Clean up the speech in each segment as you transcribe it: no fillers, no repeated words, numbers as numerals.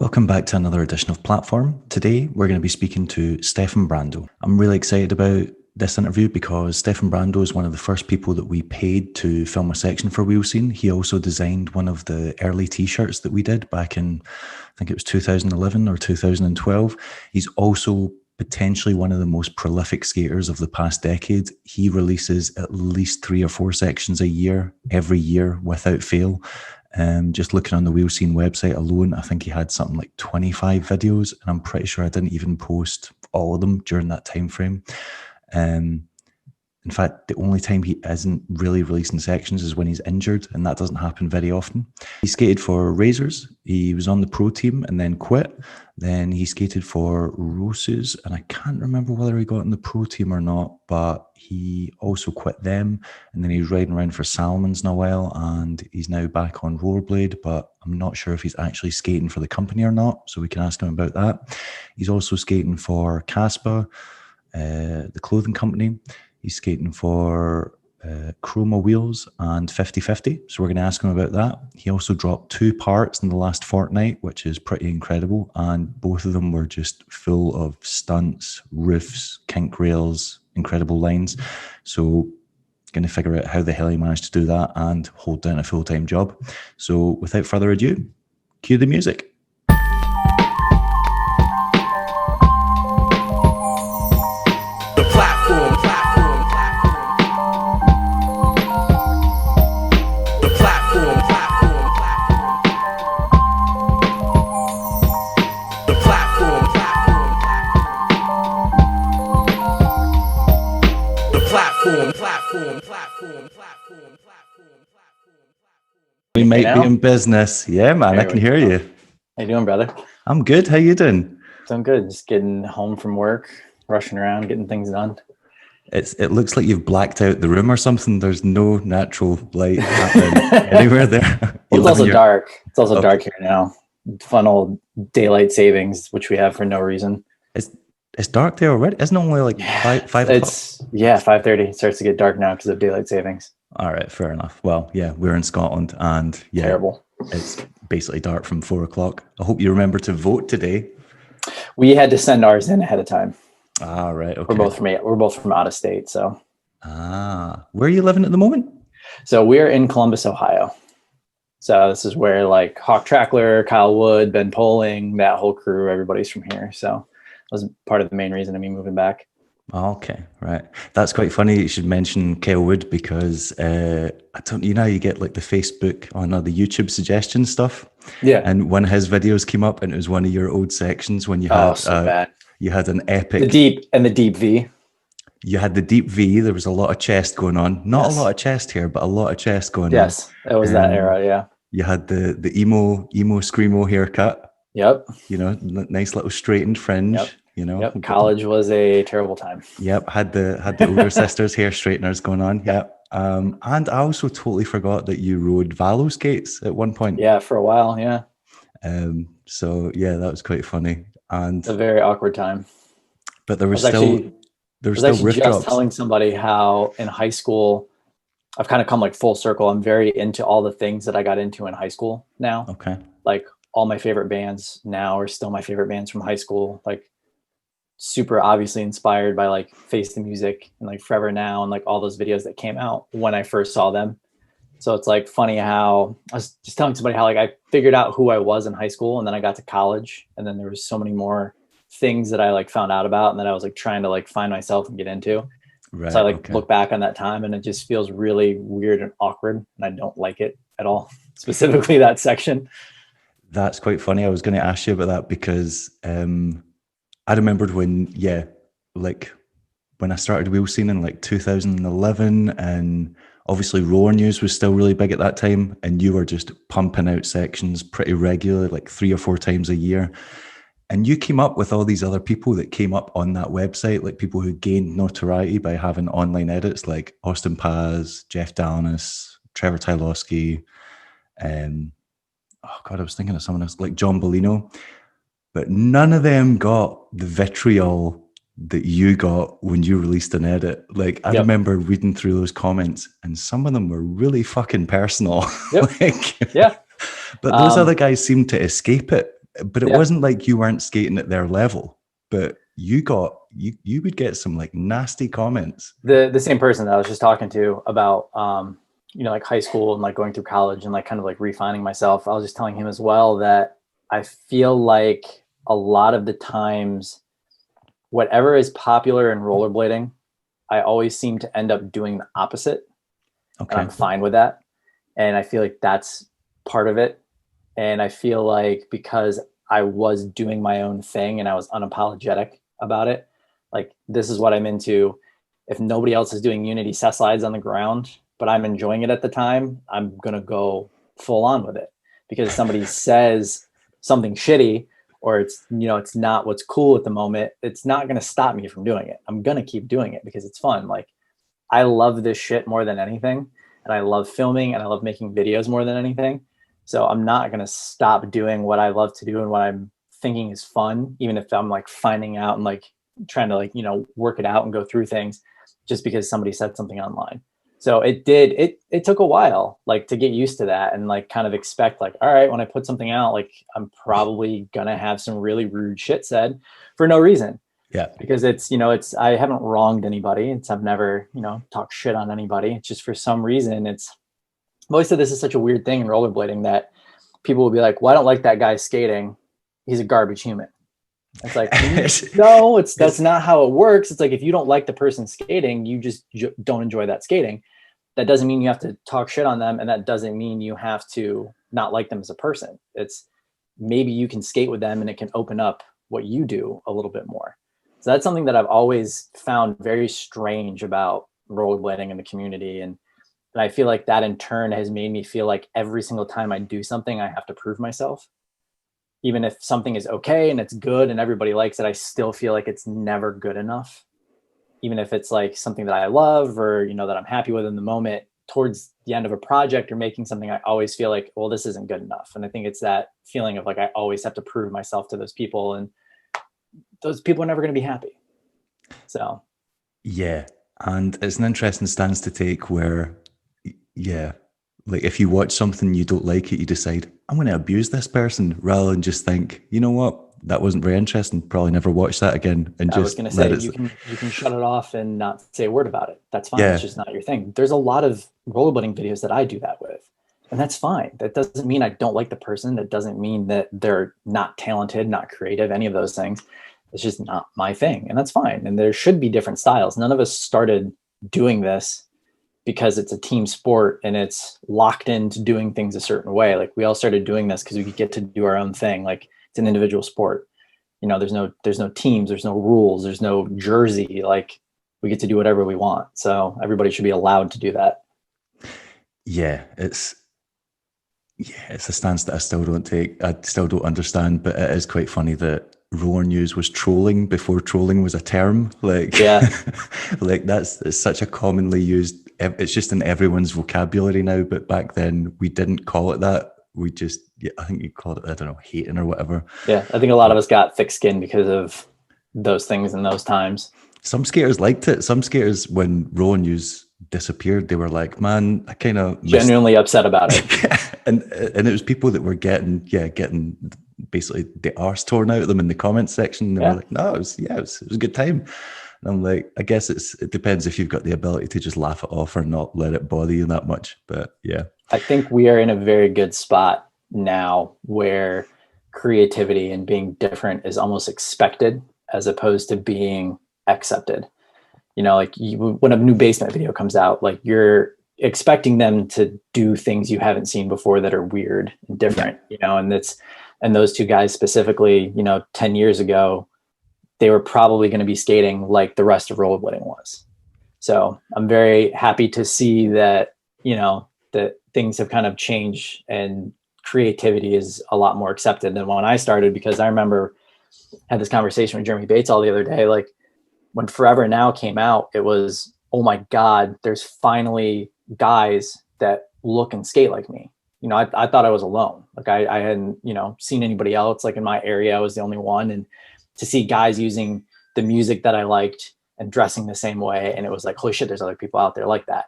Welcome back to another edition of Platform. Today, we're going to be speaking to Stefan Brandow. I'm really excited about this interview because Stefan Brandow is one of the first people that we paid to film a section for Wheel Scene. He also designed one of the early t-shirts that we did back in, I think it was 2011 or 2012. He's also potentially one of the most prolific skaters of the past decade. He releases at least 3 or 4 sections a year, every year, without fail. Just looking on the Wheel Scene website alone, I think he had something like 25 videos, and I'm pretty sure I didn't even post all of them during that time frame. In fact, the only time he isn't really releasing sections is when he's injured, and that doesn't happen very often. He skated for Roces. He was on the pro team and then quit. Then he skated for Roces, and I can't remember whether he got in the pro team or not, but he also quit them. And then he was riding around for Salmons in a while, and he's now back on rollerblade, but I'm not sure if he's actually skating for the company or not, so we can ask him about that. He's also skating for Caspa, the clothing company. He's skating for Chroma wheels and 50/50. So we're going to ask him about that. He also dropped 2 parts in the last fortnight, which is pretty incredible. And both of them were just full of stunts, roofs, kink rails, incredible lines. So going to figure out how the hell he managed to do that and hold down a full-time job. So without further ado, cue the music. We might be in business. Yeah, man, I can hear you. How you doing, brother? I'm good. How you doing? Doing good. Just getting home from work, rushing around, getting things done. It looks like you've blacked out the room or something. There's no natural light happening anywhere there. Well, it's also dark. It's also dark here now. Fun old daylight savings, which we have for no reason. It's dark there already. Isn't it only like 5 o'clock? 5:30. It starts to get dark now because of daylight savings. All right, fair enough. Well, yeah, we're in Scotland, and yeah, terrible. It's basically dark from 4 o'clock. I hope you remember to vote today. We had to send ours in ahead of time. Ah, right. Okay. We're both from out of state, so. Where are you living at the moment? So we're in Columbus, Ohio. So this is where like Hawk Trackler, Kyle Wood, Ben Poling, that whole crew, everybody's from here. So that was part of the main reason of me moving back. Okay, right. That's quite funny. You should mention Kyle Wood because I don't. You know, you get like the Facebook the YouTube suggestion stuff. Yeah. And one of his videos came up, and it was one of your old sections when you had bad. You had an epic the deep V. You had the deep V. There was a lot of chest going on. Not a lot of chest here, but a lot of chest going on. Yes, that was that era. Yeah. You had the emo screamo haircut. Yep. You know, nice little straightened fringe. Yep. You know, yep. College was a terrible time. Yep, had the older sisters hair straighteners going on. Yep. And I also totally forgot that you rode Valo skates at one point. Yeah, for a while. Yeah. So yeah, that was quite funny. And a very awkward time. But there was still riff drops. Just telling somebody how in high school, I've kind of come like full circle. I'm very into all the things that I got into in high school now. Okay. Like all my favorite bands now are still my favorite bands from high school. Like super obviously inspired by like Face the Music and like Forever Now and like all those videos that came out when I first saw them. So it's like funny how I was just telling somebody how like I figured out who I was in high school and then I got to college and then there was so many more things that I like found out about and that I was like trying to like find myself and get into. Right, so I like look back on that time and it just feels really weird and awkward and I don't like it at all, specifically that section. That's quite funny. I was going to ask you about that because I remembered when I started Wheel Scene in like 2011 and obviously Roar News was still really big at that time and you were just pumping out sections pretty regularly, like 3 or 4 times a year. And you came up with all these other people that came up on that website, like people who gained notoriety by having online edits like Austin Paz, Jeff Dallas, Trevor Tylowski, I was thinking of someone else like John Bellino. But none of them got the vitriol that you got when you released an edit. Like I remember reading through those comments and some of them were really fucking personal. Yep. But those other guys seemed to escape it. but it wasn't like you weren't skating at their level, but you would get some like nasty comments. The same person that I was just talking to about, you know, like high school and like going through college and like kind of like refining myself. I was just telling him as well that I feel like a lot of the times, whatever is popular in rollerblading, I always seem to end up doing the opposite. Okay. And I'm fine with that. And I feel like that's part of it. And I feel like because I was doing my own thing and I was unapologetic about it, like, this is what I'm into. If nobody else is doing Unity set slides on the ground, but I'm enjoying it at the time, I'm going to go full on with it. Because somebody says something shitty, or it's, you know, it's not what's cool at the moment, it's not going to stop me from doing it. I'm going to keep doing it because it's fun. Like, I love this shit more than anything. And I love filming and I love making videos more than anything. So I'm not going to stop doing what I love to do and what I'm thinking is fun, even if I'm like finding out and like trying to like, you know, work it out and go through things just because somebody said something online. So it took a while, like, to get used to that and like kind of expect like, all right, when I put something out, like, I'm probably going to have some really rude shit said for no reason. Yeah. Because it's, you know, it's, I haven't wronged anybody. I've never, you know, talked shit on anybody. It's just for some reason, I've always said this is such a weird thing in rollerblading that people will be like, well, I don't like that guy skating. He's a garbage human. It's like, no, that's not how it works. It's like, if you don't like the person skating, you just don't enjoy that skating. That doesn't mean you have to talk shit on them. And that doesn't mean you have to not like them as a person. It's maybe you can skate with them and it can open up what you do a little bit more. So that's something that I've always found very strange about rollerblading in the community. And I feel like that in turn has made me feel like every single time I do something, I have to prove myself. Even if something is okay and it's good and everybody likes it, I still feel like it's never good enough. Even if it's like something that I love or, you know, that I'm happy with in the moment, towards the end of a project or making something, I always feel like, well, this isn't good enough. And I think it's that feeling of like, I always have to prove myself to those people, and those people are never going to be happy. So. Yeah. And it's an interesting stance to take where, yeah, like if you watch something, you don't like it, you decide, I'm going to abuse this person, rather than just think, you know what, that wasn't very interesting, probably never watch that again. And I was going to say, you can shut it off and not say a word about it. That's fine. Yeah. It's just not your thing. There's a lot of rollerblading videos that I do that with, and that's fine. That doesn't mean I don't like the person. That doesn't mean that they're not talented, not creative, any of those things. It's just not my thing, and that's fine. And there should be different styles. None of us started doing this because it's a team sport and it's locked into doing things a certain way. Like, we all started doing this because we could get to do our own thing. Like, it's an individual sport. You know, there's no teams, there's no rules, there's no jersey. Like, we get to do whatever we want. So everybody should be allowed to do that. Yeah, it's a stance that I still don't take. I still don't understand, but it is quite funny that Roller News was trolling before trolling was a term. Like, yeah, like it's such a commonly used, it's just in everyone's vocabulary now. But back then we didn't call it that. We just, I think you called it, I don't know, hating or whatever. Yeah, I think a lot of us got thick skin because of those things in those times. Some skaters liked it. Some skaters, when Roller News disappeared, they were like, man, I kind of genuinely upset about it. and it was people that were getting basically the arse torn out of them in the comments section. They were like, no, it was a good time. And I'm like, I guess it depends if you've got the ability to just laugh it off or not let it bother you that much. But yeah, I think we are in a very good spot now where creativity and being different is almost expected as opposed to being accepted. You know, like when a new basement video comes out, like, you're expecting them to do things you haven't seen before that are weird and different, you know, and those two guys specifically, you know, 10 years ago, they were probably going to be skating like the rest of rollerblading was. So I'm very happy to see that, you know, that things have kind of changed and creativity is a lot more accepted than when I started, because I remember I had this conversation with Jeremy Bates all the other day. Like, when Forever Now came out, it was, oh my God, there's finally guys that look and skate like me. You know, I thought I was alone. Like, I hadn't, you know, seen anybody else. Like, in my area, I was the only one. And to see guys using the music that I liked and dressing the same way, and it was like, holy shit, there's other people out there like that.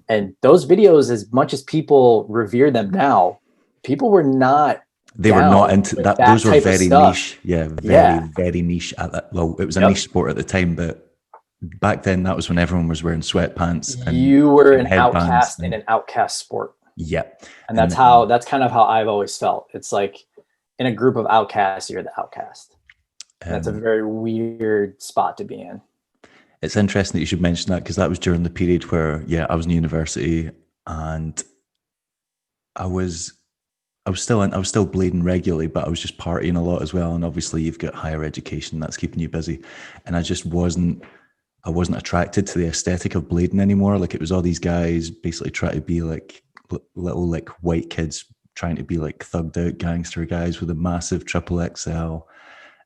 And those videos, as much as people revere them now, people were not They were not down into with that. that Those were type of very stuff. niche. Yeah, very, Yeah. very niche at that. Well, it was a Yep. niche sport at the time, but back then that was when everyone was wearing sweatpants You were and an headbands. outcast in an outcast sport. Yeah. And And that's kind of how I've always felt. It's like in a group of outcasts, you're the outcast. And that's a very weird spot to be in. it's interesting that you should mention that, because that was during the period where, yeah, I was in university and I was I was still bleeding regularly, but I was just partying a lot as well. And obviously you've got higher education that's keeping you busy. And I wasn't attracted to the aesthetic of bleeding anymore. Like, it was all these guys basically trying to be like little like white kids trying to be like thugged out gangster guys with a massive triple XL,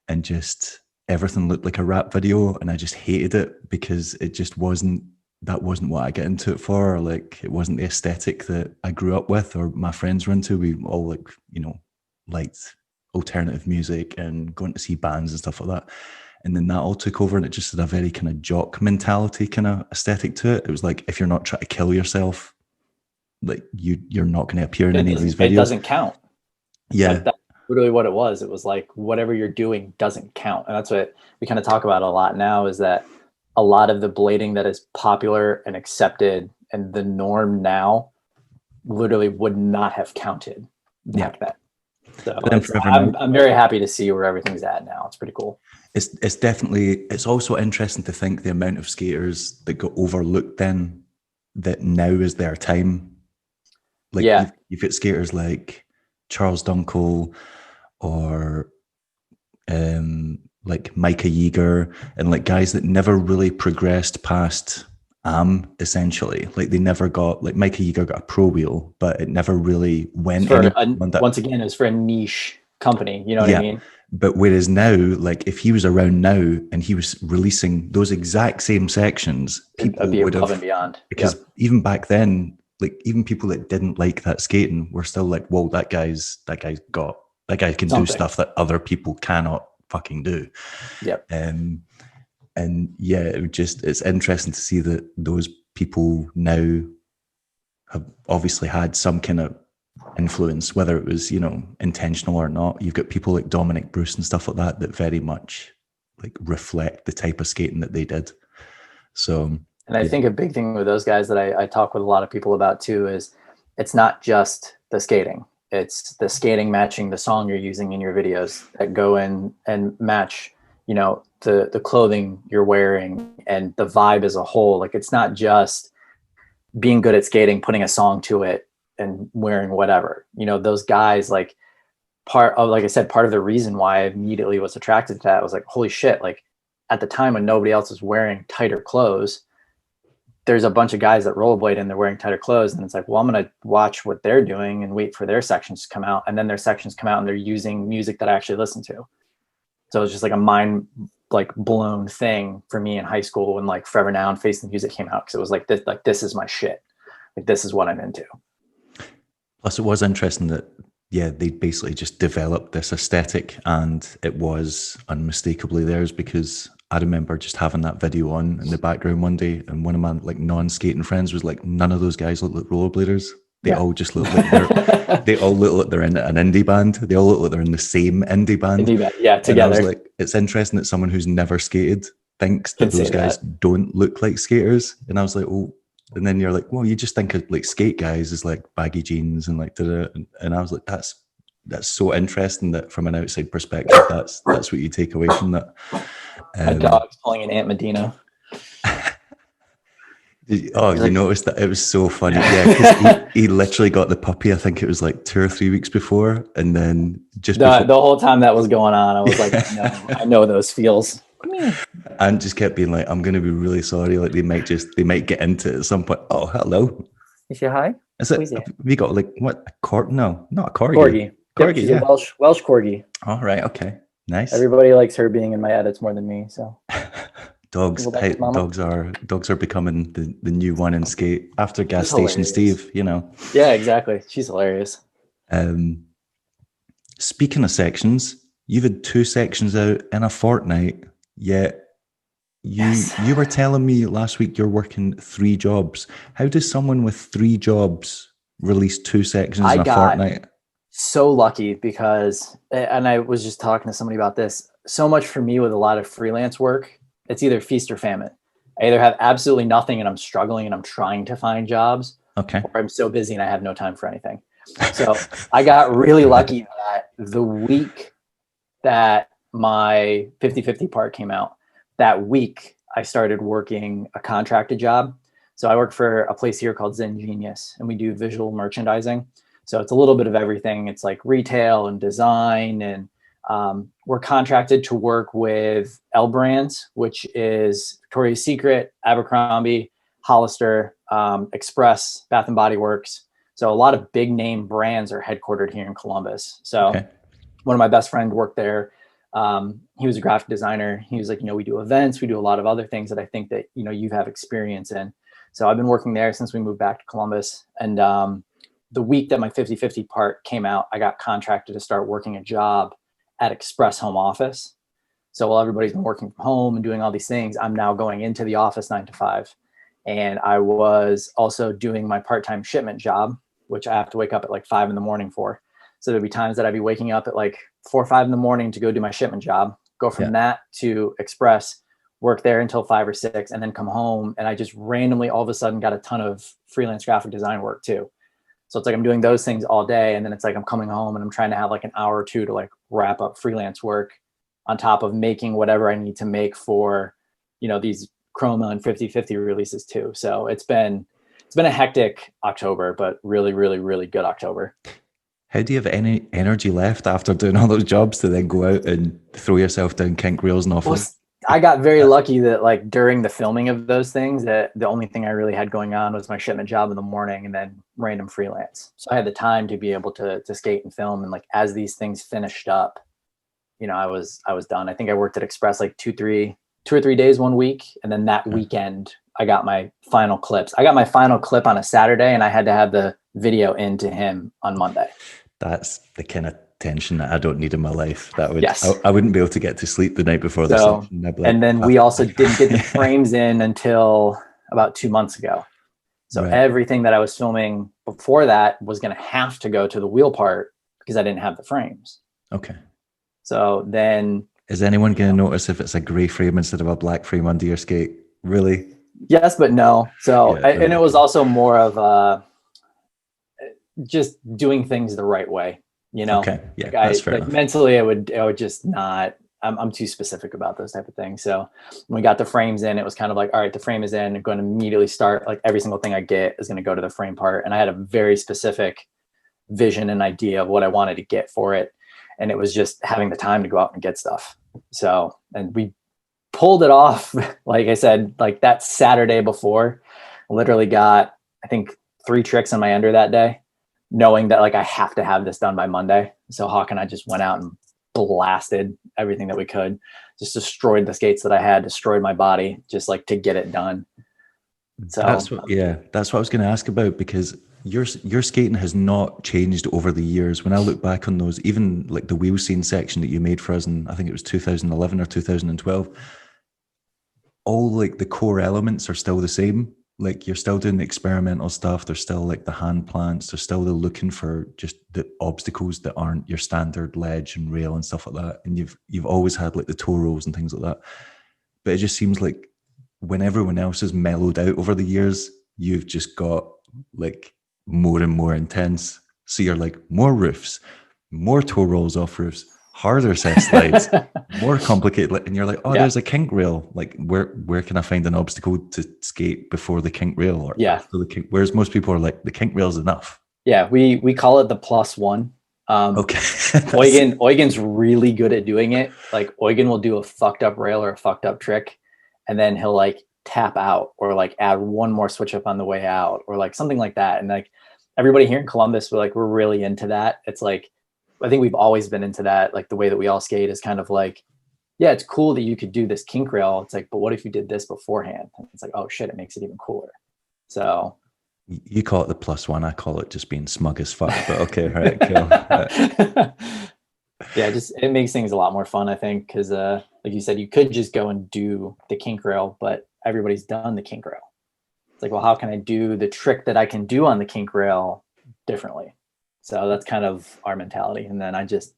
and just everything looked like a rap video. And I just hated it because it just wasn't, that wasn't what I get into it for. Like, it wasn't the aesthetic that I grew up with or my friends were into. We all, like, you know, liked alternative music and going to see bands and stuff like that. And then that all took over, and it just had a very kind of jock mentality kind of aesthetic to it. It was like, if you're not trying to kill yourself, like you're not going to appear in any of these videos. It doesn't count. Yeah. Like, that's literally what it was. It was like, whatever you're doing doesn't count. And that's what we kind of talk about a lot now, is that a lot of the blading that is popular and accepted and the norm now literally would not have counted back then. So I'm very happy to see where everything's at now. It's pretty cool. It's definitely, it's also interesting to think the amount of skaters that got overlooked then, that now is their time. Like, yeah, you've got skaters like Charles Dunkel or like Micah Yeager, and like guys that never really progressed past essentially. Like, they never got, like Micah Yeager got a pro wheel, but it never really went once again, it was for a niche company, you know what I mean? But whereas now, like, if he was around now and he was releasing those exact same sections, people would have, and beyond. Because even back then, like, even people that didn't like that skating were still like, whoa, that guy can do stuff that other people cannot fucking do. Yep. And yeah, it's interesting to see that those people now have obviously had some kind of influence, whether it was, you know, intentional or not. You've got people like Dominic Bruce and stuff like that very much like reflect the type of skating that they did. So, and I think a big thing with those guys that I talk with a lot of people about too is it's not just the skating. It's the skating matching the song you're using in your videos that go in and match, you know, the clothing you're wearing and the vibe as a whole. Like, it's not just being good at skating, putting a song to it and wearing whatever, you know, those guys, like, like I said, part of the reason why I immediately was attracted to that was like, holy shit. Like, at the time when nobody else was wearing tighter clothes, there's a bunch of guys that rollerblade and they're wearing tighter clothes. And it's like, well, I'm going to watch what they're doing and wait for their sections to come out. And then their sections come out and they're using music that I actually listen to. So it's just like a mind like blown thing for me in high school when like Forever Now and Face the Music came out. Cause it was like, this is my shit. Like, this is what I'm into. Plus, it was interesting that, yeah, they basically just developed this aesthetic and it was unmistakably theirs, because I remember just having that video on in the background one day, and one of my like non-skating friends was like, none of those guys look like rollerbladers. They all just look like they all look like they're in an indie band. They all look like they're in the same indie band. Yeah, together. And I was like, it's interesting that someone who's never skated thinks that those guys don't look like skaters. And I was like, oh, and then you're like, well, you just think of like skate guys as like baggy jeans and like da-da. And I was like, that's so interesting that from an outside perspective, that's what you take away from that. My dog's pulling an Aunt Medina. Oh, you noticed that? It was so funny. Yeah, because he literally got the puppy, I think it was like 2 or 3 weeks before. And then just the whole time that was going on, I was like, I know those feels. Come here. And just kept being like, I'm going to be really sorry. Like, they might get into it at some point. Oh, hello. You say hi? Is it? We got like, what? No, not a corgi. Corgi, yeah. Welsh corgi. All right. Okay. Nice. Everybody likes her being in my edits more than me. So dogs are becoming the new one in skate after Gas Station Steve, you know. Yeah, exactly. She's hilarious. Speaking of sections, you've had 2 sections out in a fortnight, yet you were telling me last week you're working 3 jobs. How does someone with 3 jobs release 2 sections in a fortnight? so lucky because, and I was just talking to somebody about this, so much for me with a lot of freelance work, it's either feast or famine. I either have absolutely nothing and I'm struggling and I'm trying to find jobs, Okay. or I'm so busy and I have no time for anything. So I got really lucky that the week that my 50/50 part came out, that week I started working a contracted job. So I work for a place here called Zen Genius, and we do visual merchandising. So it's a little bit of everything. It's like retail and design, and we're contracted to work with L Brands, which is Victoria's Secret, Abercrombie, Hollister, Express, Bath and Body Works. So a lot of big name brands are headquartered here in Columbus. So Okay. one of my best friends worked there. He was a graphic designer. He was like, we do events, we do a lot of other things that I think that, you have experience in. So I've been working there since we moved back to Columbus. And the week that my 50/50 part came out, I got contracted to start working a job at Express Home Office. So while everybody's been working from home and doing all these things, I'm now going into the office 9 to 5. And I was also doing my part-time shipment job, which I have to wake up at like 5 in the morning for. So there'd be times that I'd be waking up at like 4 or 5 in the morning to go do my shipment job, go from that to Express, work there until 5 or 6, and then come home. And I just randomly all of a sudden got a ton of freelance graphic design work too. So it's like I'm doing those things all day. And then it's like I'm coming home and I'm trying to have like an hour or two to like wrap up freelance work on top of making whatever I need to make for, these Chroma and 50/50 releases too. So it's been a hectic October, but really, really, really good October. How do you have any energy left after doing all those jobs to then go out and throw yourself down kink rails and off? Well, I got very lucky that like during the filming of those things, that the only thing I really had going on was my shipment job in the morning and then random freelance. So I had the time to be able to skate and film. And like, as these things finished up, I was done. I think I worked at Express like 2 or 3 days one week. And then that weekend I got my final clips. I got my final clip on a Saturday and I had to have the video into him on Monday. That's the kind of tension that I don't need in my life. That would, yes. I wouldn't be able to get to sleep the night before the session. Like, and then we also didn't get the frames in until about 2 months ago. So everything that I was filming before that was going to have to go to the wheel part because I didn't have the frames. Okay. So then, is anyone going to notice if it's a gray frame instead of a black frame under your skate? Really? Yes, but no. So, and it was also more of just doing things the right way, Okay. Yeah, that's fair enough. Mentally, I would just not. I'm too specific about those type of things. So when we got the frames in, it was kind of like, all right, the frame is in. I'm going to immediately start. Like every single thing I get is going to go to the frame part, and I had a very specific vision and idea of what I wanted to get for it, and it was just having the time to go out and get stuff. So, and we pulled it off. Like I said, like that Saturday before, literally got, I think, 3 tricks on my ender that day, knowing that like I have to have this done by Monday. So Hawk and I just went out and blasted everything that we could, just destroyed the skates that I had, destroyed my body, just like to get it done. So that's what I was going to ask about, because your skating has not changed over the years. When I look back on those, even like the wheel scene section that you made for us in, I think it was 2011 or 2012, all like the core elements are still the same. Like you're still doing the experimental stuff. There's still like the hand plants. There's still the looking for just the obstacles that aren't your standard ledge and rail and stuff like that. And you've always had like the toe rolls and things like that. But it just seems like when everyone else has mellowed out over the years, you've just got like more and more intense. So you're like more roofs, more toe rolls off roofs, harder set slides, more complicated, and you're like, there's a kink rail. Like, where can I find an obstacle to skate before the kink rail? Or after the kink? Whereas most people are like, the kink rail is enough. Yeah, we call it the +1. Okay. Eugen's really good at doing it. Like Eugen will do a fucked up rail or a fucked up trick, and then he'll like tap out or like add one more switch up on the way out or like something like that. And like everybody here in Columbus, we're really into that. It's like, I think we've always been into that. Like the way that we all skate is kind of like, yeah, it's cool that you could do this kink rail. It's like, but what if you did this beforehand? And it's like, oh shit, it makes it even cooler. So you call it the +1. I call it just being smug as fuck, but okay. Right. Cool. Yeah, just, it makes things a lot more fun, I think. Cause like you said, you could just go and do the kink rail, but everybody's done the kink rail. It's like, well, how can I do the trick that I can do on the kink rail differently? So that's kind of our mentality. And then I just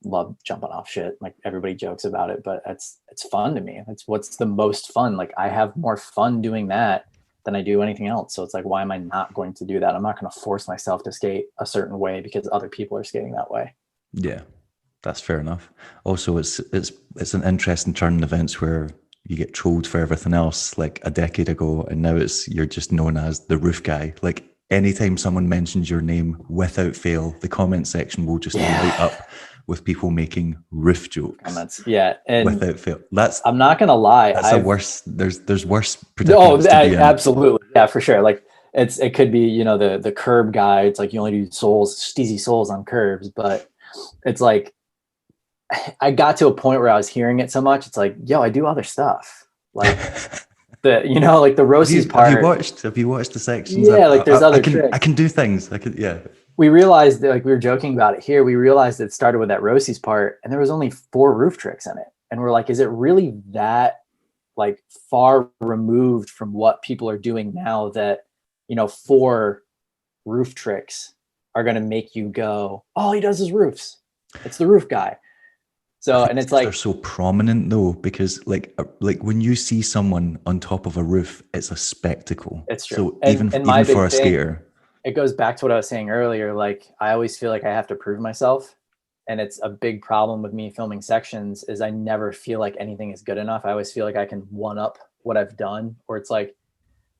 love jumping off shit. Like everybody jokes about it, but it's fun to me. That's what's the most fun. Like I have more fun doing that than I do anything else. So it's like, why am I not going to do that? I'm not going to force myself to skate a certain way because other people are skating that way. Yeah, that's fair enough. Also, it's an interesting turn in events where you get trolled for everything else like a decade ago, and now you're just known as the roof guy. Like anytime someone mentions your name, without fail, the comment section will just light up with people making roof jokes. Comments. Yeah, and without fail, I'm not gonna lie. That's a worse. There's worse predicaments to be in. Absolutely, yeah, for sure. Like it could be, you know, the curb guy. It's like you only do steezy soles on curbs, but it's like I got to a point where I was hearing it so much. It's like, yo, I do other stuff. Like like the Roces part. Have you watched the sections? Yeah, like there's other tricks. I can do things. Yeah. We realized that, like we were joking about it here, we realized it started with that Roces part and there was only 4 roof tricks in it. And we're like, is it really that like far removed from what people are doing now that, 4 roof tricks are going to make you go, all he does is roofs. It's the roof guy. So, and it's like, they're so prominent though, because like when you see someone on top of a roof, it's a spectacle. It's true. So even for a skater, it goes back to what I was saying earlier. Like I always feel like I have to prove myself. And it's a big problem with me filming sections is I never feel like anything is good enough. I always feel like I can one up what I've done. Or it's like,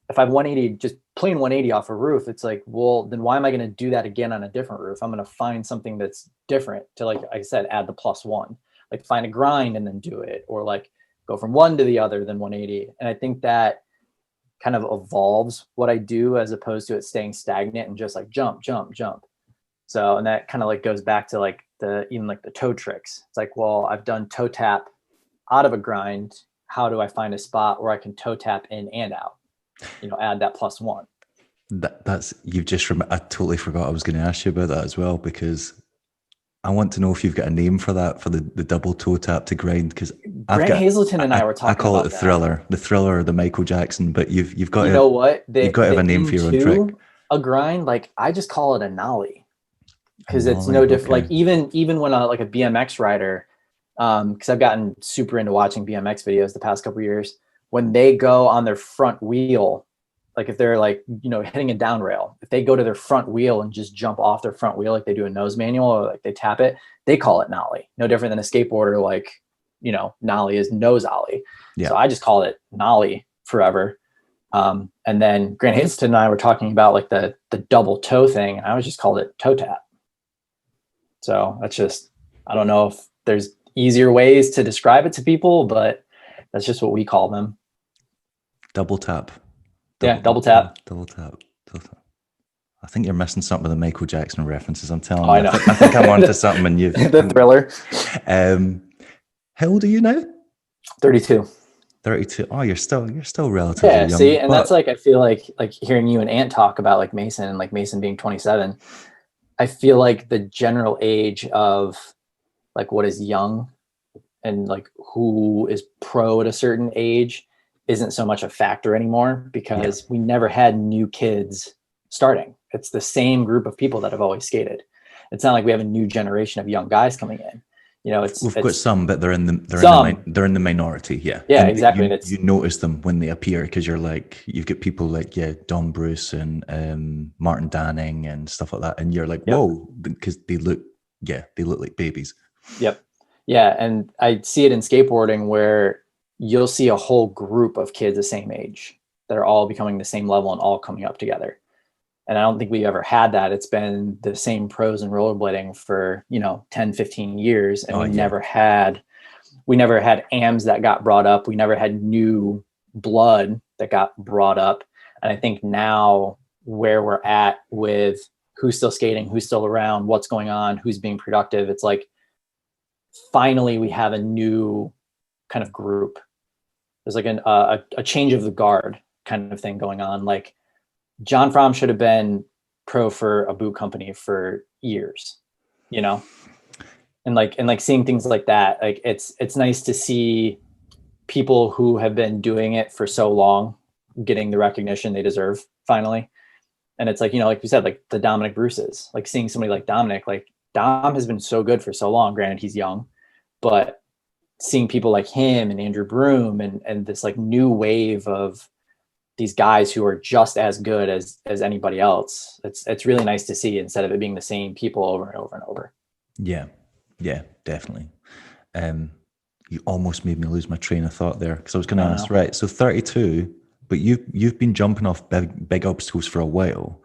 if I've 180, just plain 180 off a roof, it's like, well, then why am I going to do that again on a different roof? I'm going to find something that's different to, like I said, add the +1, like find a grind and then do it, or like go from one to the other than 180. And I think that kind of evolves what I do as opposed to it staying stagnant and just like jump, jump, jump. So, and that kind of like goes back to like even the toe tricks. It's like, well, I've done toe tap out of a grind. How do I find a spot where I can toe tap in and out? Add that +1. That's you've just I totally forgot I was going to ask you about that as well, because I want to know if you've got a name for that, for the double toe tap to grind, because Grant Hazelton and I were talking. I call it the thriller, or the Michael Jackson. But you've got you've got to have a name for your own trick. A grind, like I just call it a nollie, because it's no different. Okay. Like even when like a BMX rider, because I've gotten super into watching BMX videos the past couple of years. When they go on their front wheel, like if they're like, hitting a down rail, if they go to their front wheel and just jump off their front wheel, like they do a nose manual or like they tap it, they call it nollie. No different than a skateboarder, like, nollie is nose ollie. Yeah. So I just call it nollie forever. And then Grant Hazelton and I were talking about like the double toe thing. I was just called it toe tap. So that's just, I don't know if there's easier ways to describe it to people, but that's just what we call them. Double tap. Double tap. Double tap. I think you're missing something with the Michael Jackson references. I'm telling you. I know. I think I'm onto something, and you've the thriller. How old are you now? 32. 32. Oh, you're still relatively young. Yeah. See, and that's like I feel like hearing you and Ant talk about like Mason and like Mason being 27. I feel like the general age of like what is young and like who is pro at a certain age isn't so much a factor anymore, because we never had new kids starting. It's the same group of people that have always skated. It's not like we have a new generation of young guys coming in. We've got some, but they're in the minority. Yeah. Yeah, and exactly. You notice them when they appear, because you've got people like Don Bruce and Martin Danning and stuff like that, and you're like, whoa, because they look like babies. Yep. Yeah, and I see it in skateboarding where you'll see a whole group of kids the same age that are all becoming the same level and all coming up together. And I don't think we've ever had that. It's been the same pros in rollerblading for, 10, 15 years. And we never had AMs that got brought up. We never had new blood that got brought up. And I think now where we're at with who's still skating, who's still around, what's going on, who's being productive, it's like, finally we have a new kind of group. There's like a change of the guard kind of thing going on. Like John Fromm should have been pro for a boot company for years, and like seeing things like that. Like it's nice to see people who have been doing it for so long getting the recognition they deserve finally. And it's like, you know, like you said, like the Dominic Bruces, like seeing somebody like Dominic, like Dom has been so good for so long. Granted, he's young, but seeing people like him and Andrew Broom and this like new wave of these guys who are just as good as anybody else, it's really nice to see, instead of it being the same people over and over and over. Yeah, yeah, definitely. You almost made me lose my train of thought there, because I was going to ask, right, so 32, but you've been jumping off big obstacles for a while,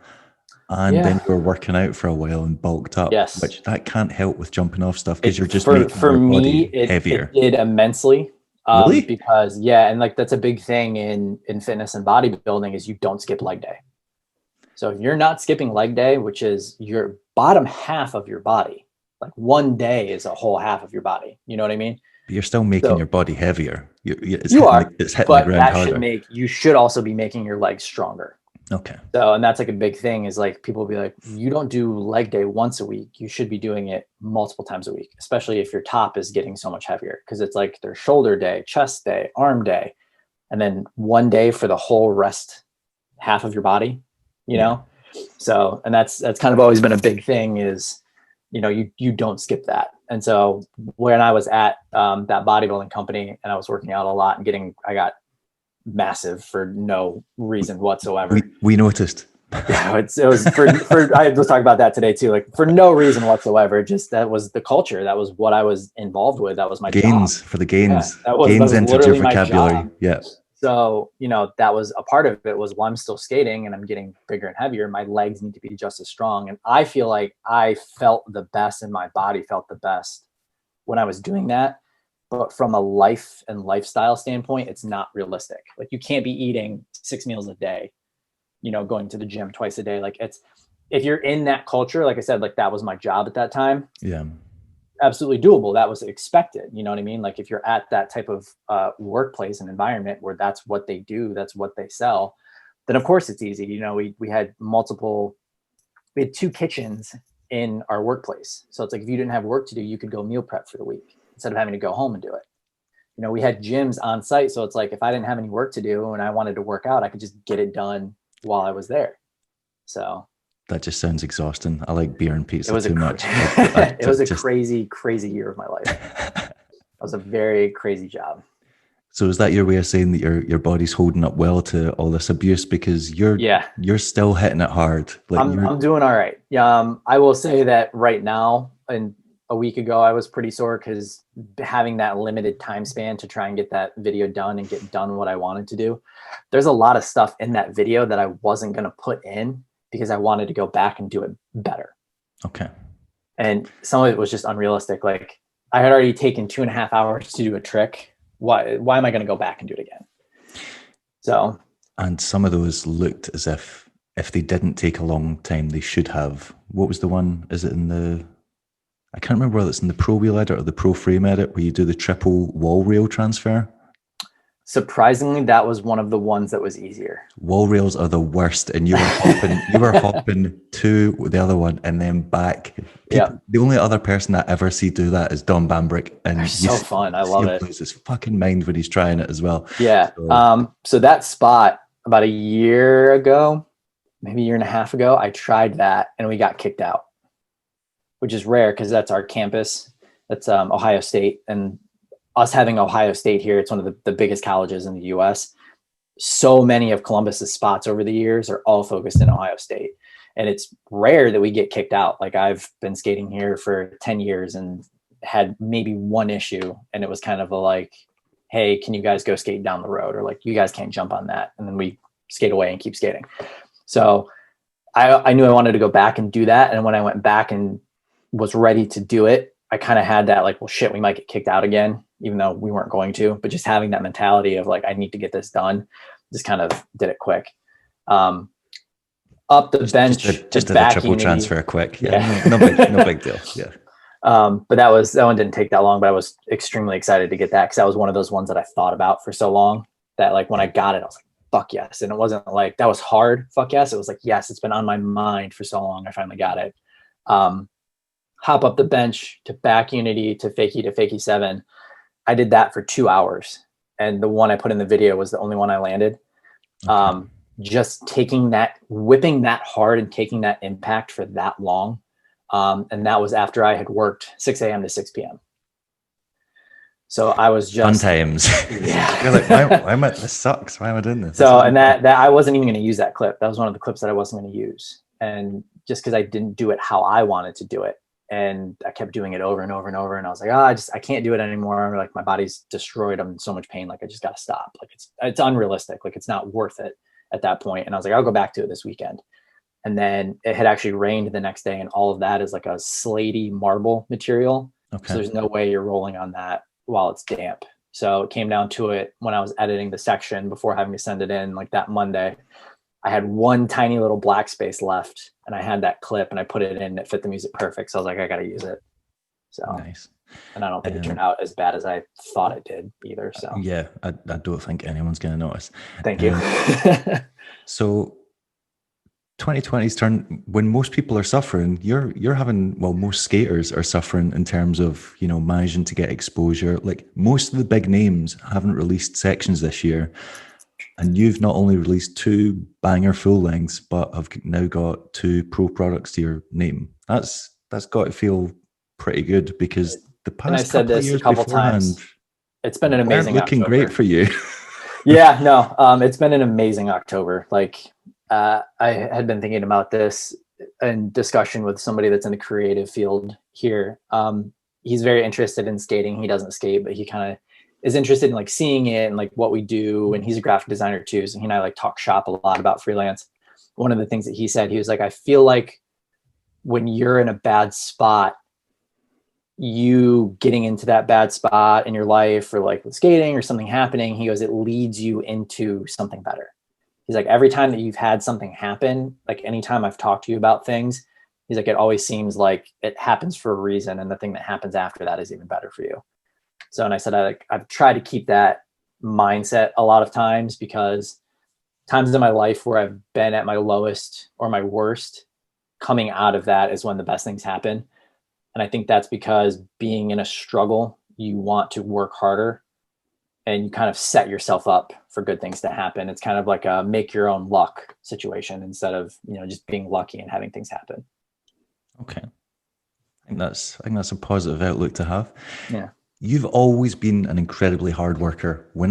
and then you were working out for a while and bulked up. Yes. Which that can't help with jumping off stuff, because you're just for making your me, body heavier. it did immensely. Really? Because and like that's a big thing in fitness and bodybuilding, is you don't skip leg day. So if you're not skipping leg day, which is your bottom half of your body, like one day is a whole half of your body. You know what I mean? But you're still making your body heavier. It's hitting but the ground that harder. you should also be making your legs stronger. Okay. So, and that's like a big thing, is like people will be like, you don't do leg day once a week. You should be doing it multiple times a week, especially if your top is getting so much heavier, because it's like there's shoulder day, chest day, arm day, and then one day for the whole rest half of your body, you know? So, and that's kind of always been a big thing, is, you know, you don't skip that. And so when I was at that bodybuilding company and I was working out a lot and I got massive for no reason whatsoever. We noticed. Yeah, it was for I was talking about that today too. Like for no reason whatsoever. Just that was the culture. That was what I was involved with. That was my gains job. For the gains. Yeah, that was entered your vocabulary. My job. Yeah. So, you know, that was a part of it, was, well, I'm still skating and I'm getting bigger and heavier. My legs need to be just as strong. And I feel like I felt the best and my body felt the best when I was doing that. But from a life and lifestyle standpoint, it's not realistic. Like you can't be eating 6 meals a day, you know, going to the gym twice a day. Like if you're in that culture, like I said, like that was my job at that time. Yeah. Absolutely doable. That was expected. You know what I mean? Like if you're at that type of workplace and environment where that's what they do, that's what they sell, then of course it's easy. You know, we had 2 kitchens in our workplace. So it's like, if you didn't have work to do, you could go meal prep for the week instead of having to go home and do it. You know, we had gyms on site. So it's like, if I didn't have any work to do and I wanted to work out, I could just get it done while I was there. So that just sounds exhausting. I like beer and pizza too much. It was a crazy, crazy year of my life. It was a very crazy job. So is that your way of saying that your body's holding up well to all this abuse, because you're still hitting it hard? Like I'm doing all right. I will say that right now, and a week ago, I was pretty sore, because having that limited time span to try and get that video done and get done what I wanted to do, there's a lot of stuff in that video that I wasn't going to put in because I wanted to go back and do it better. Okay. And some of it was just unrealistic. Like I had already taken 2.5 hours to do a trick. Why am I going to go back and do it again? So, and some of those looked as if they didn't take a long time, they should have. What was the one? Is it I can't remember whether it's in the Pro Wheel edit or the Pro Frame edit, where you do the triple wall rail transfer. Surprisingly, that was one of the ones that was easier. Wall rails are the worst, and you were hopping to the other one and then back. The only other person I ever see do that is Don Bambrick, and they're so fun. I love it. He loses his fucking mind when he's trying it as well. Yeah. So that spot about a year ago, maybe a year and a half ago, I tried that and we got kicked out, which is rare because that's our campus. That's Ohio State, and us having Ohio State here, it's one of the biggest colleges in the US. So many of Columbus's spots over the years are all focused in Ohio State. And it's rare that we get kicked out. Like I've been skating here for 10 years and had maybe one issue. And it was kind of like, hey, can you guys go skate down the road? Or like, you guys can't jump on that. And then we skate away and keep skating. So I knew I wanted to go back and do that. And when I went back and was ready to do it, I kind of had that like, well, shit, we might get kicked out again, even though we weren't going to, but just having that mentality of like, I need to get this done, just kind of did it quick. Up the bench, just a triple transfer quick. Yeah. No big deal. Yeah. But that one didn't take that long, but I was extremely excited to get that, because that was one of those ones that I thought about for so long that like when I got it, I was like, fuck yes. And it wasn't like that was hard. Fuck yes. It was like, yes, it's been on my mind for so long. I finally got it. Hop up the bench to back unity to fakie 7. I did that for 2 hours. And the one I put in the video was the only one I landed. Okay. just taking that, whipping that hard and taking that impact for that long. And that was after I had worked 6 a.m. to 6 p.m. So I was Fun just, times. yeah. You're like, why am I, this sucks. Why am I doing this? So, and that I wasn't even going to use that clip. That was one of the clips that I wasn't going to use. And just because I didn't do it how I wanted to do it. And I kept doing it over and over and over. And I was like, I can't do it anymore. Like my body's destroyed. I'm in so much pain. Like I just got to stop. Like it's unrealistic. Like it's not worth it at that point. And I was like, I'll go back to it this weekend. And then it had actually rained the next day. And all of that is like a slaty marble material. Okay. So there's no way you're rolling on that while it's damp. So it came down to it when I was editing the section before having to send it in like that Monday. I had one tiny little black space left and I had that clip and I put it in and it fit the music perfect. So I was like, I got to use it. So nice. And I don't think it turned out as bad as I thought it did either. So yeah, I don't think anyone's going to notice. Thank you. So 2020's turn, when most people are suffering, you're having, well, most skaters are suffering in terms of, you know, managing to get exposure. Like most of the big names haven't released sections this year. And you've not only released 2 banger full lengths, but have now got 2 pro products to your name. That's got to feel pretty good, because the past couple of years beforehand, it's been an amazing looking October. great for you. Yeah, no, it's been an amazing October. Like I had been thinking about this in discussion with somebody that's in the creative field here. He's very interested in skating. He doesn't skate, but he kind of is interested in like seeing it and like what we do. And he's a graphic designer too. So he and I like talk shop a lot about freelance. One of the things that he said, he was like, I feel like when you're in a bad spot, you getting into that bad spot in your life or like with skating or something happening, he goes, it leads you into something better. He's like, every time that you've had something happen, like anytime I've talked to you about things, he's like, it always seems like it happens for a reason. And the thing that happens after that is even better for you. So, and I said, I've tried to keep that mindset a lot of times, because times in my life where I've been at my lowest or my worst, coming out of that is when the best things happen. And I think that's because being in a struggle, you want to work harder and you kind of set yourself up for good things to happen. It's kind of like a make your own luck situation instead of, you know, just being lucky and having things happen. Okay. I think that's a positive outlook to have. Yeah. You've always been an incredibly hard worker. For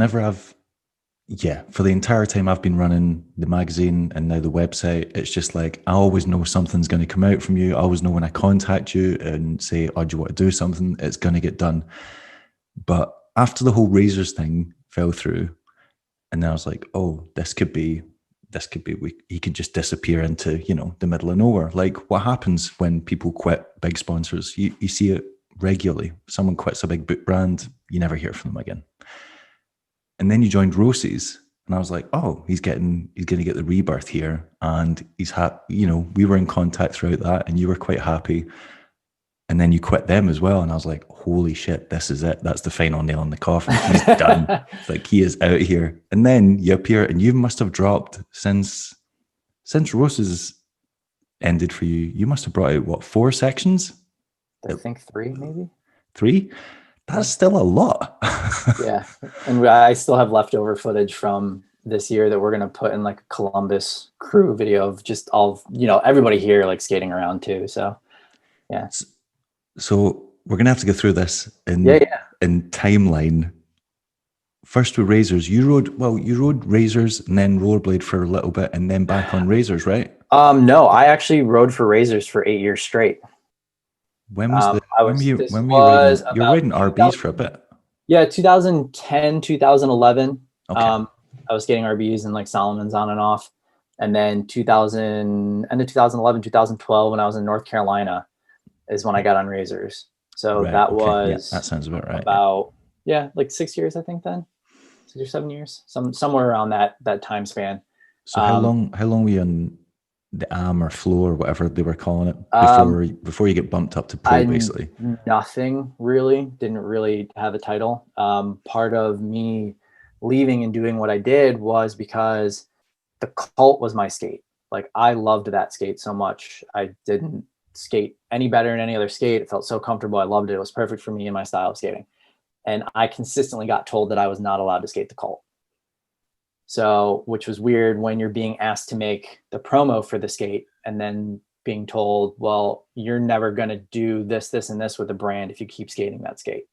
the entire time I've been running the magazine and now the website, it's just like, I always know something's going to come out from you. I always know when I contact you and say, oh, do you want to do something? It's going to get done. But after the whole Razors thing fell through, and then I was like, oh, this could be, he could just disappear into, you know, the middle of nowhere. Like what happens when people quit big sponsors? You see it regularly. Someone quits a big boot brand, you never hear from them again. And then you joined Roces, and I was like, oh, he's going to get the rebirth here. And you know, we were in contact throughout that, and you were quite happy. And then you quit them as well. And I was like, holy shit, this is it. That's the final nail in the coffin. He's done. It's like, he is out here. And then you appear, and you must have dropped since Roces ended for you. You must have brought out, what, 4 sections? I think 3, maybe. 3? That's still a lot. Yeah. And I still have leftover footage from this year that we're going to put in like a Columbus crew video of just all, you know, everybody here like skating around too. So, yeah. So we're going to have to go through this in timeline. First with Razors, you rode Razors and then rollerblade for a little bit and then back on Razors, right? No, I actually rode for Razors for 8 years straight. When was you riding RBs for a bit? Yeah, 2010, 2011. Okay. I was skating RBs and like Solomon's on and off. And then end of 2011, 2012, when I was in North Carolina is when I got on Razors. So that was that sounds about right. Like 6 years, I think then. 6 or 7 years, somewhere around that time span. So how long were you on the AM or flow or whatever they were calling it before you get bumped up to pro, basically? Nothing really. Didn't really have a title. Part of me leaving and doing what I did was because the Cult was my skate. Like I loved that skate so much. I didn't skate any better than any other skate. It felt so comfortable. I loved it. It was perfect for me and my style of skating. And I consistently got told that I was not allowed to skate the Cult. So, which was weird when you're being asked to make the promo for the skate and then being told, well, you're never going to do this, this, and this with the brand if you keep skating that skate.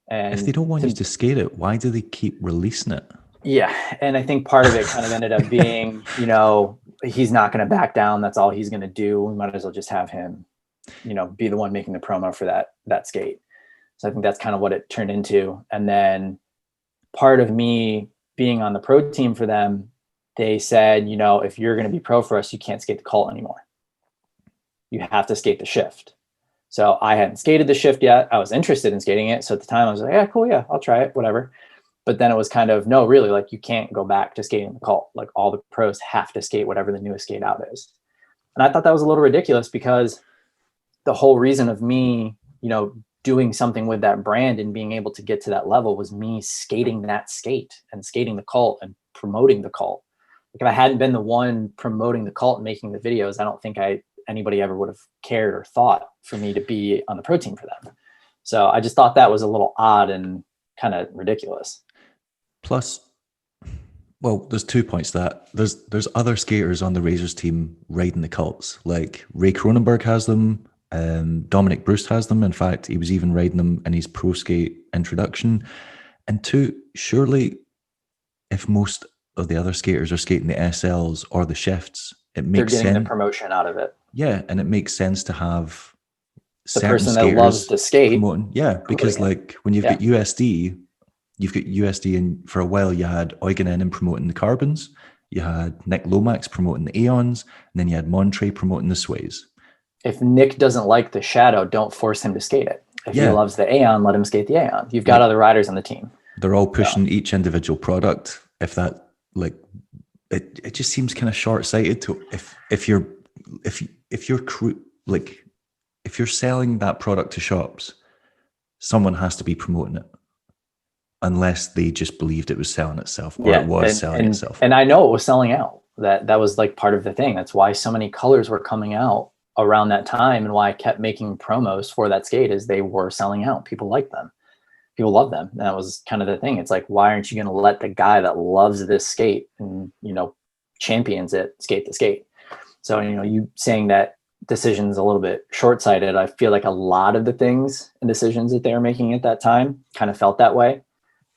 And if they don't want you to skate it, why do they keep releasing it? Yeah. And I think part of it kind of ended up being, you know, he's not going to back down. That's all he's going to do. We might as well just have him, you know, be the one making the promo for that skate. So I think that's kind of what it turned into. And then part of me being on the pro team for them, they said, you know, if you're going to be pro for us, you can't skate the cult anymore. You have to skate the shift. So I hadn't skated the shift yet. I was interested in skating it. So at the time I was like, yeah, cool. Yeah, I'll try it, whatever. But then it was kind of, no, really, like you can't go back to skating the cult. Like all the pros have to skate whatever the newest skate out is. And I thought that was a little ridiculous because the whole reason of me, you know, doing something with that brand and being able to get to that level was me skating that skate and skating the cult and promoting the cult. Like if I hadn't been the one promoting the cult and making the videos, I don't think anybody ever would have cared or thought for me to be on the pro team for them. So I just thought that was a little odd and kind of ridiculous. Plus, well, there's 2 points to that. There's other skaters on the Razors team riding the cults. Like Ray Cronenberg has them, Dominic Bruce has them. In fact, he was even riding them in his pro skate introduction. And 2, surely if most of the other skaters are skating the SLs or the shifts, it makes sense. They're getting the promotion out of it. Yeah, and it makes sense to have the person that loves to skate promoting. Yeah, because like when you've got USD, and for a while you had Eugen Ennen promoting the Carbons, you had Nick Lomax promoting the Aeons, and then you had Montre promoting the Sways. If Nick doesn't like the Shadow, don't force him to skate it. If he loves the Aeon, let him skate the Aeon. You've got other riders on the team. They're all pushing each individual product. If that, like, it just seems kind of short-sighted to if you're selling that product to shops, someone has to be promoting it. Unless they just believed it was selling itself, or it was selling itself. And I know it was selling out. That was like part of the thing. That's why so many colors were coming out around that time, and why I kept making promos for that skate is they were selling out. People liked them. People love them. And that was kind of the thing. It's like, why aren't you going to let the guy that loves this skate and, you know, champions it, skate the skate? So, you know, you saying that decision's a little bit short-sighted. I feel like a lot of the things and decisions that they were making at that time kind of felt that way.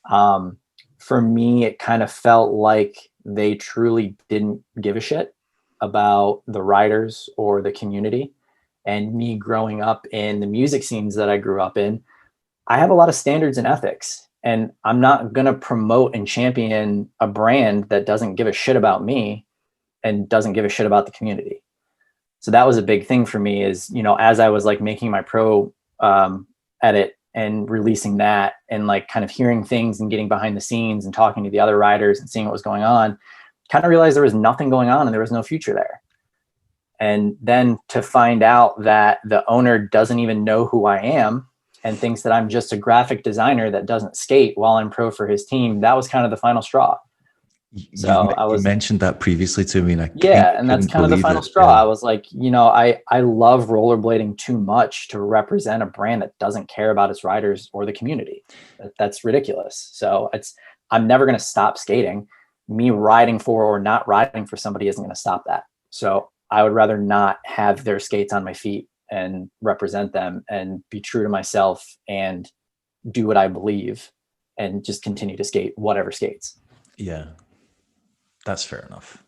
For me, it kind of felt like they truly didn't give a shit about the riders or the community. And me growing up in the music scenes that I grew up in, I have a lot of standards and ethics, and I'm not going to promote and champion a brand that doesn't give a shit about me and doesn't give a shit about the community. So that was a big thing for me is, you know, as I was like making my pro edit and releasing that and like kind of hearing things and getting behind the scenes and talking to the other riders and seeing what was going on, kind of realized there was nothing going on and there was no future there. And then to find out that the owner doesn't even know who I am and thinks that I'm just a graphic designer that doesn't skate while I'm pro for his team, that was kind of the final straw. So you mentioned that previously to me. And and that's kind of the final straw. I was like, you know, I love rollerblading too much to represent a brand that doesn't care about its riders or the community. That's ridiculous. So I'm never going to stop skating. Me riding for or not riding for somebody isn't going to stop that. So I would rather not have their skates on my feet and represent them and be true to myself and do what I believe and just continue to skate whatever skates. Yeah. That's fair enough.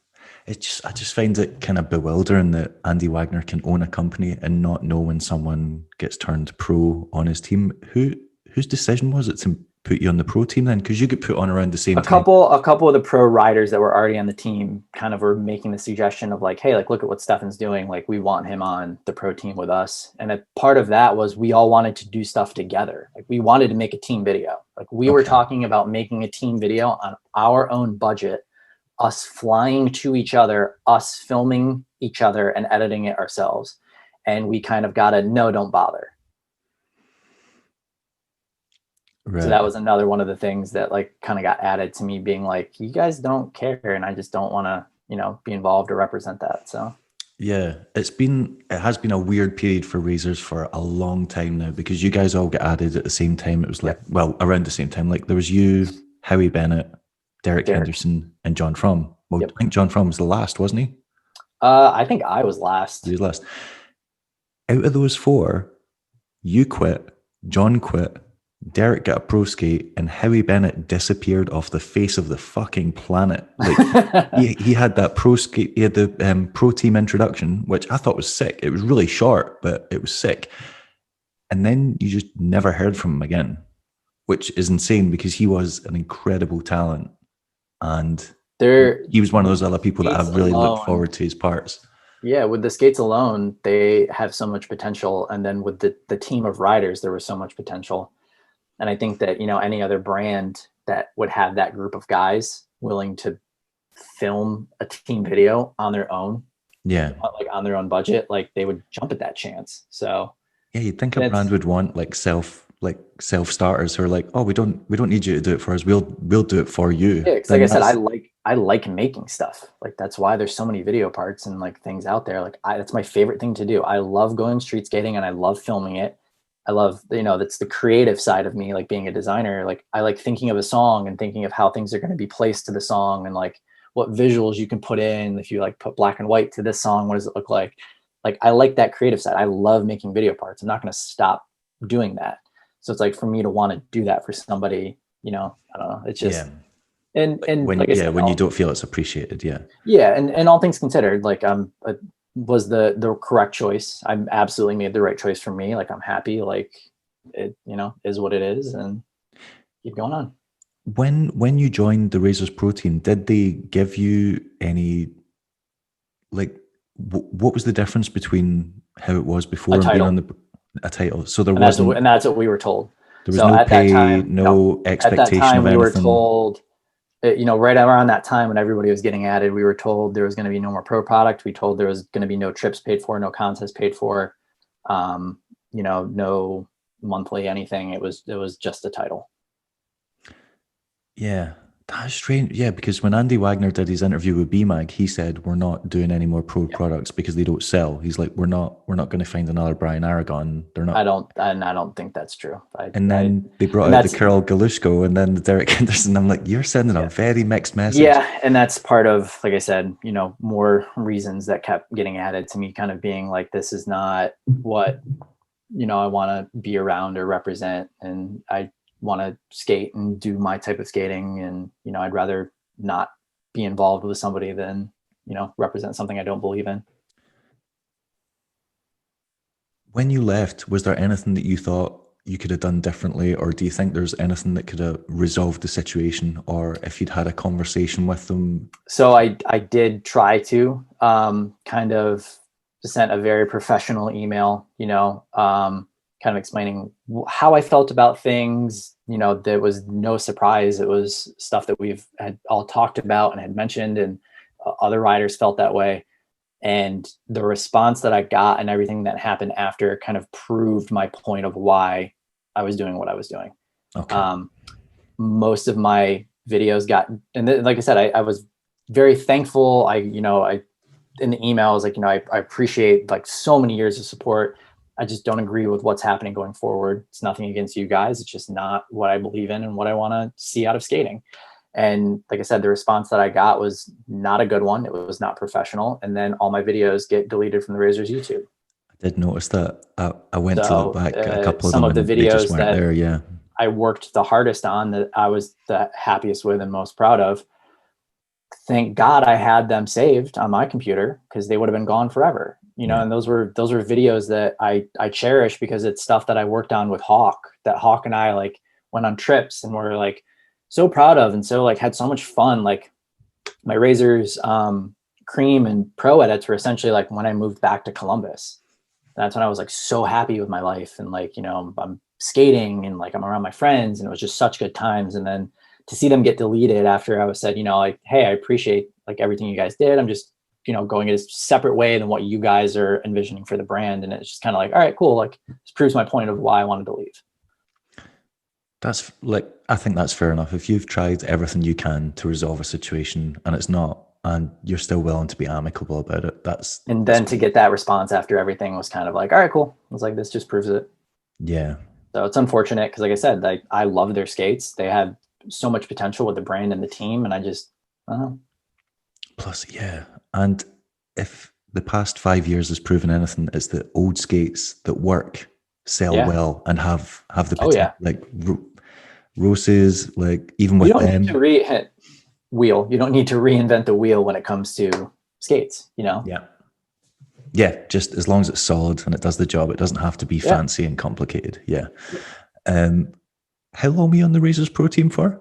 I just find it kind of bewildering that Andy Wagner can own a company and not know when someone gets turned pro on his team. Whose decision was it to put you on the pro team then? Because you get put on around the same time. A couple of the pro riders that were already on the team kind of were making the suggestion of like, hey, like, look at what Stefan's doing. Like, we want him on the pro team with us. And a part of that was we all wanted to do stuff together. Like, we wanted to make a team video. Like, we were talking about making a team video on our own budget, us flying to each other, us filming each other and editing it ourselves. And we kind of got a no, don't bother. Right. So that was another one of the things that like kind of got added to me being like, you guys don't care. And I just don't want to, you know, be involved or represent that. So yeah, it has been a weird period for Razors for a long time now, because you guys all get added at the same time. It was like, well, around the same time, like there was you, Howie Bennett, Derek Henderson, and John Fromm. Well, Yep. I think John Fromm was the last, wasn't he? I think I was last. He was last. Out of those four, you quit, John quit, Derek got a pro skate, and Howie Bennett disappeared off the face of the fucking planet. Like he had that pro skate, he had the pro team introduction, which I thought was sick. It was really short, but it was sick. And then you just never heard from him again, which is insane because he was an incredible talent. And he was one of those other people that I really looked forward to his parts. Yeah, with the skates alone, they have so much potential. And then with the team of riders, there was so much potential. And I think that, any other brand that would have that group of guys willing to film a team video on their own, like on their own budget, like they would jump at that chance. So yeah, you'd think a brand would want self starters who are like, oh, we don't need you to do it for us. We'll do it for you. Yeah, because like I said, I like making stuff. Like that's why there's so many video parts and like things out there. Like that's my favorite thing to do. I love going street skating and I love filming it. I love, that's the creative side of me, like being a designer. Like I like thinking of a song and thinking of how things are going to be placed to the song and like what visuals you can put in. If you like put black and white to this song, what does it look like? Like I like that creative side. I love making video parts. I'm not going to stop doing that. So it's like for me to want to do that for somebody, I don't know. It's just, and when, like I said, when you don't feel it's appreciated. Yeah. And all things considered, like was the correct choice. I absolutely made the right choice for me. Like I'm happy, like it, is what it is and keep going on. When you joined the Razors Pro team, did they give you any, like, what was the difference between how it was before and being on a title? So there wasn't, and that's what we were told. There was no pay, no expectation of anything. We were told, right around that time when everybody was getting added, we were told there was going to be no more pro product. We told there was going to be no trips paid for, no contests paid for, no monthly anything. It was just a title. Yeah, that's strange. Yeah, because when Andy Wagner did his interview with BMAG, he said we're not doing any more pro products because they don't sell. He's like, we're not going to find another Brian Aragon. They're not. I don't think that's true. They brought out the Kirill Galushko and then the Derek Henderson. I'm like, you're sending a very mixed message. Yeah, and that's part of, like I said, more reasons that kept getting added to me, kind of being like, this is not what I want to be around or represent, and I want to skate and do my type of skating, and I'd rather not be involved with somebody than represent something I don't believe in. When you left, was there anything that you thought you could have done differently, or do you think there's anything that could have resolved the situation, or if you'd had a conversation with them? So I did try to kind of sent a very professional email, kind of explaining how I felt about things. There was no surprise. It was stuff that we've had all talked about and had mentioned, and other riders felt that way. And the response that I got and everything that happened after kind of proved my point of why I was doing what I was doing. Okay. Most of my videos got, and like I said, I was very thankful. I in the email, I was like, I appreciate like so many years of support. I just don't agree with what's happening going forward. It's nothing against you guys. It's just not what I believe in and what I want to see out of skating. And like I said, the response that I got was not a good one. It was not professional. And then all my videos get deleted from the Razors YouTube. I did notice that. I went to look back at a couple of some them, of the and they just videos weren't there. Yeah, I worked the hardest on, that I was the happiest with and most proud of. Thank God I had them saved on my computer, because they would have been gone forever. And those were videos that I cherish, because it's stuff that I worked on with Hawk, that Hawk and I like went on trips and were like so proud of, and so like had so much fun. Like my Razors Cream and Pro edits were essentially like when I moved back to Columbus. That's when I was like so happy with my life, and like, I'm skating and like I'm around my friends, and it was just such good times. And then to see them get deleted after I was said, like, hey, I appreciate like everything you guys did. I'm just, going in a separate way than what you guys are envisioning for the brand. And it's just kind of like, all right, cool. Like this proves my point of why I wanted to leave. That's like, I think that's fair enough. If you've tried everything you can to resolve a situation and it's not, and you're still willing to be amicable about it, to get that response after everything was kind of like, all right, cool. I was like, this just proves it. Yeah. So it's unfortunate, because like I said, I love their skates. They had so much potential with the brand and the team. And I just, I don't know. Plus, yeah. And if the past 5 years has proven anything, it's that old skates that work sell Yeah. well and have the Oh potential. yeah. Like Roces, like even You with don't need them. to wheel. You don't need to reinvent the wheel when it comes to skates, you know? Yeah. Yeah, just as long as it's solid and it does the job, it doesn't have to be Yeah. fancy and complicated. Yeah. How long were you on the Razors Pro team for?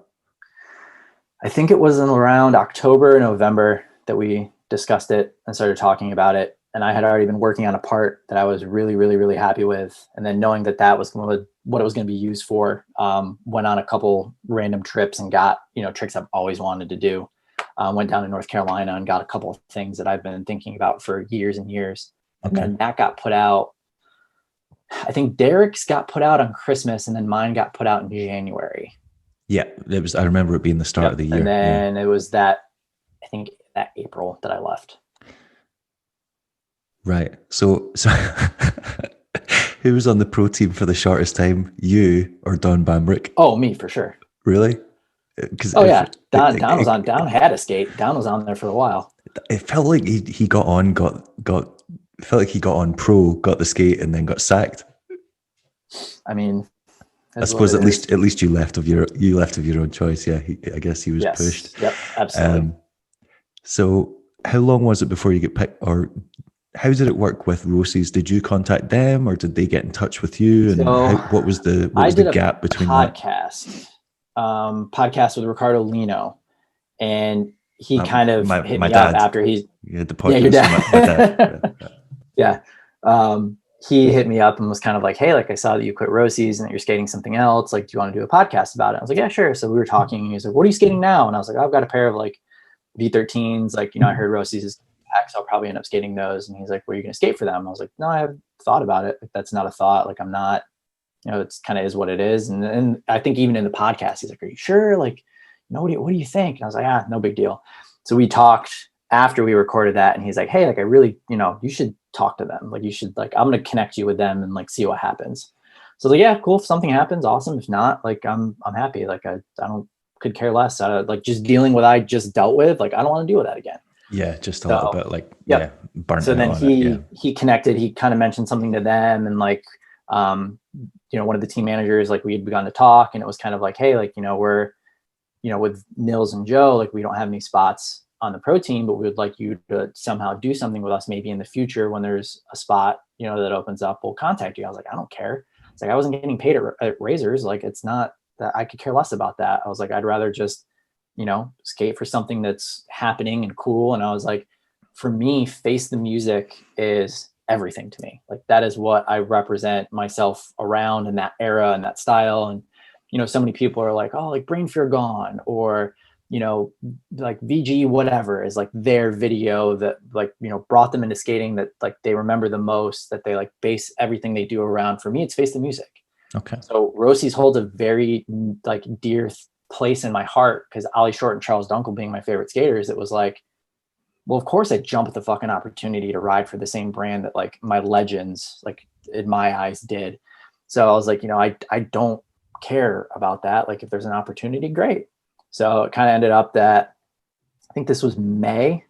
I think it was in around October, November that we discussed it and started talking about it. And I had already been working on a part that I was really, really, really happy with. And then knowing that that was what it was going to be used for, went on a couple random trips and got, tricks I've always wanted to do. Went down to North Carolina and got a couple of things that I've been thinking about for years and years. And then that got put out. I think Derek's got put out on Christmas and then mine got put out in January. Yeah, it was. I remember it being the start of the year. And then it was that April that I left. Right. So who was on the pro team for the shortest time? You or Don Bambrick? Oh, me for sure. Really? Don was on. Don had a skate. Don was on there for a while. It felt like he got on, felt like he got on pro, got the skate, and then got sacked. I mean, I suppose at least you left of your own choice. Yeah, I guess he was pushed. Yep, absolutely. So how long was it before you get picked, or how did it work with Roces? Did you contact them, or did they get in touch with you? And what was the gap between podcast with Ricardo Lino, and he kind of hit me up after he's the podcast. Your dad. Yeah. He hit me up and was kind of like, hey, like I saw that you quit Roces and that you're skating something else. Like, do you want to do a podcast about it? I was like, yeah, sure. So we were talking and he was like, what are you skating now? And I was like, I've got a pair of like V13s. Like, I heard Roces is back, so I'll probably end up skating those. And he's like, where are you going to skate for them? I was like, no, I haven't thought about it. Like, that's not a thought. Like, I'm not, it's kind of is what it is. And I think even in the podcast, he's like, are you sure? Like, what do you think? And I was like, no big deal. So we talked after we recorded that and he's like, hey, like I really, you should talk to them. Like you should, like, I'm going to connect you with them and like see what happens. So like, yeah, cool. If something happens, awesome. If not, like I'm happy. Like I could care less. Like just dealing with, I just dealt with, like, I don't want to deal with that again. Yeah. Just a little bit like, burnt so then out he connected, he kind of mentioned something to them and like, one of the team managers, like we had begun to talk and it was kind of like, hey, like, we're, with Nils and Joe, like we don't have any spots on the pro team, but we would like you to somehow do something with us. Maybe in the future, when there's a spot, that opens up, we'll contact you. I was like, I don't care. It's like, I wasn't getting paid at Razors. Like, it's not that I could care less about that. I was like, I'd rather just, skate for something that's happening and cool. And I was like, for me, Face the Music is everything to me. Like that is what I represent myself around in that era and that style. And, so many people are like, oh, like Brain Fear Gone or, like VG, whatever is like their video that like, brought them into skating that like they remember the most, that they like base everything they do around. For me, it's Face the Music. Okay. So Roces holds a very like dear place in my heart because Ollie Short and Charles Dunkel being my favorite skaters, it was like, well, of course I jump at the fucking opportunity to ride for the same brand that like my legends, like in my eyes did. So I was like, I don't care about that. Like if there's an opportunity, great. So it kind of ended up that I think this was May.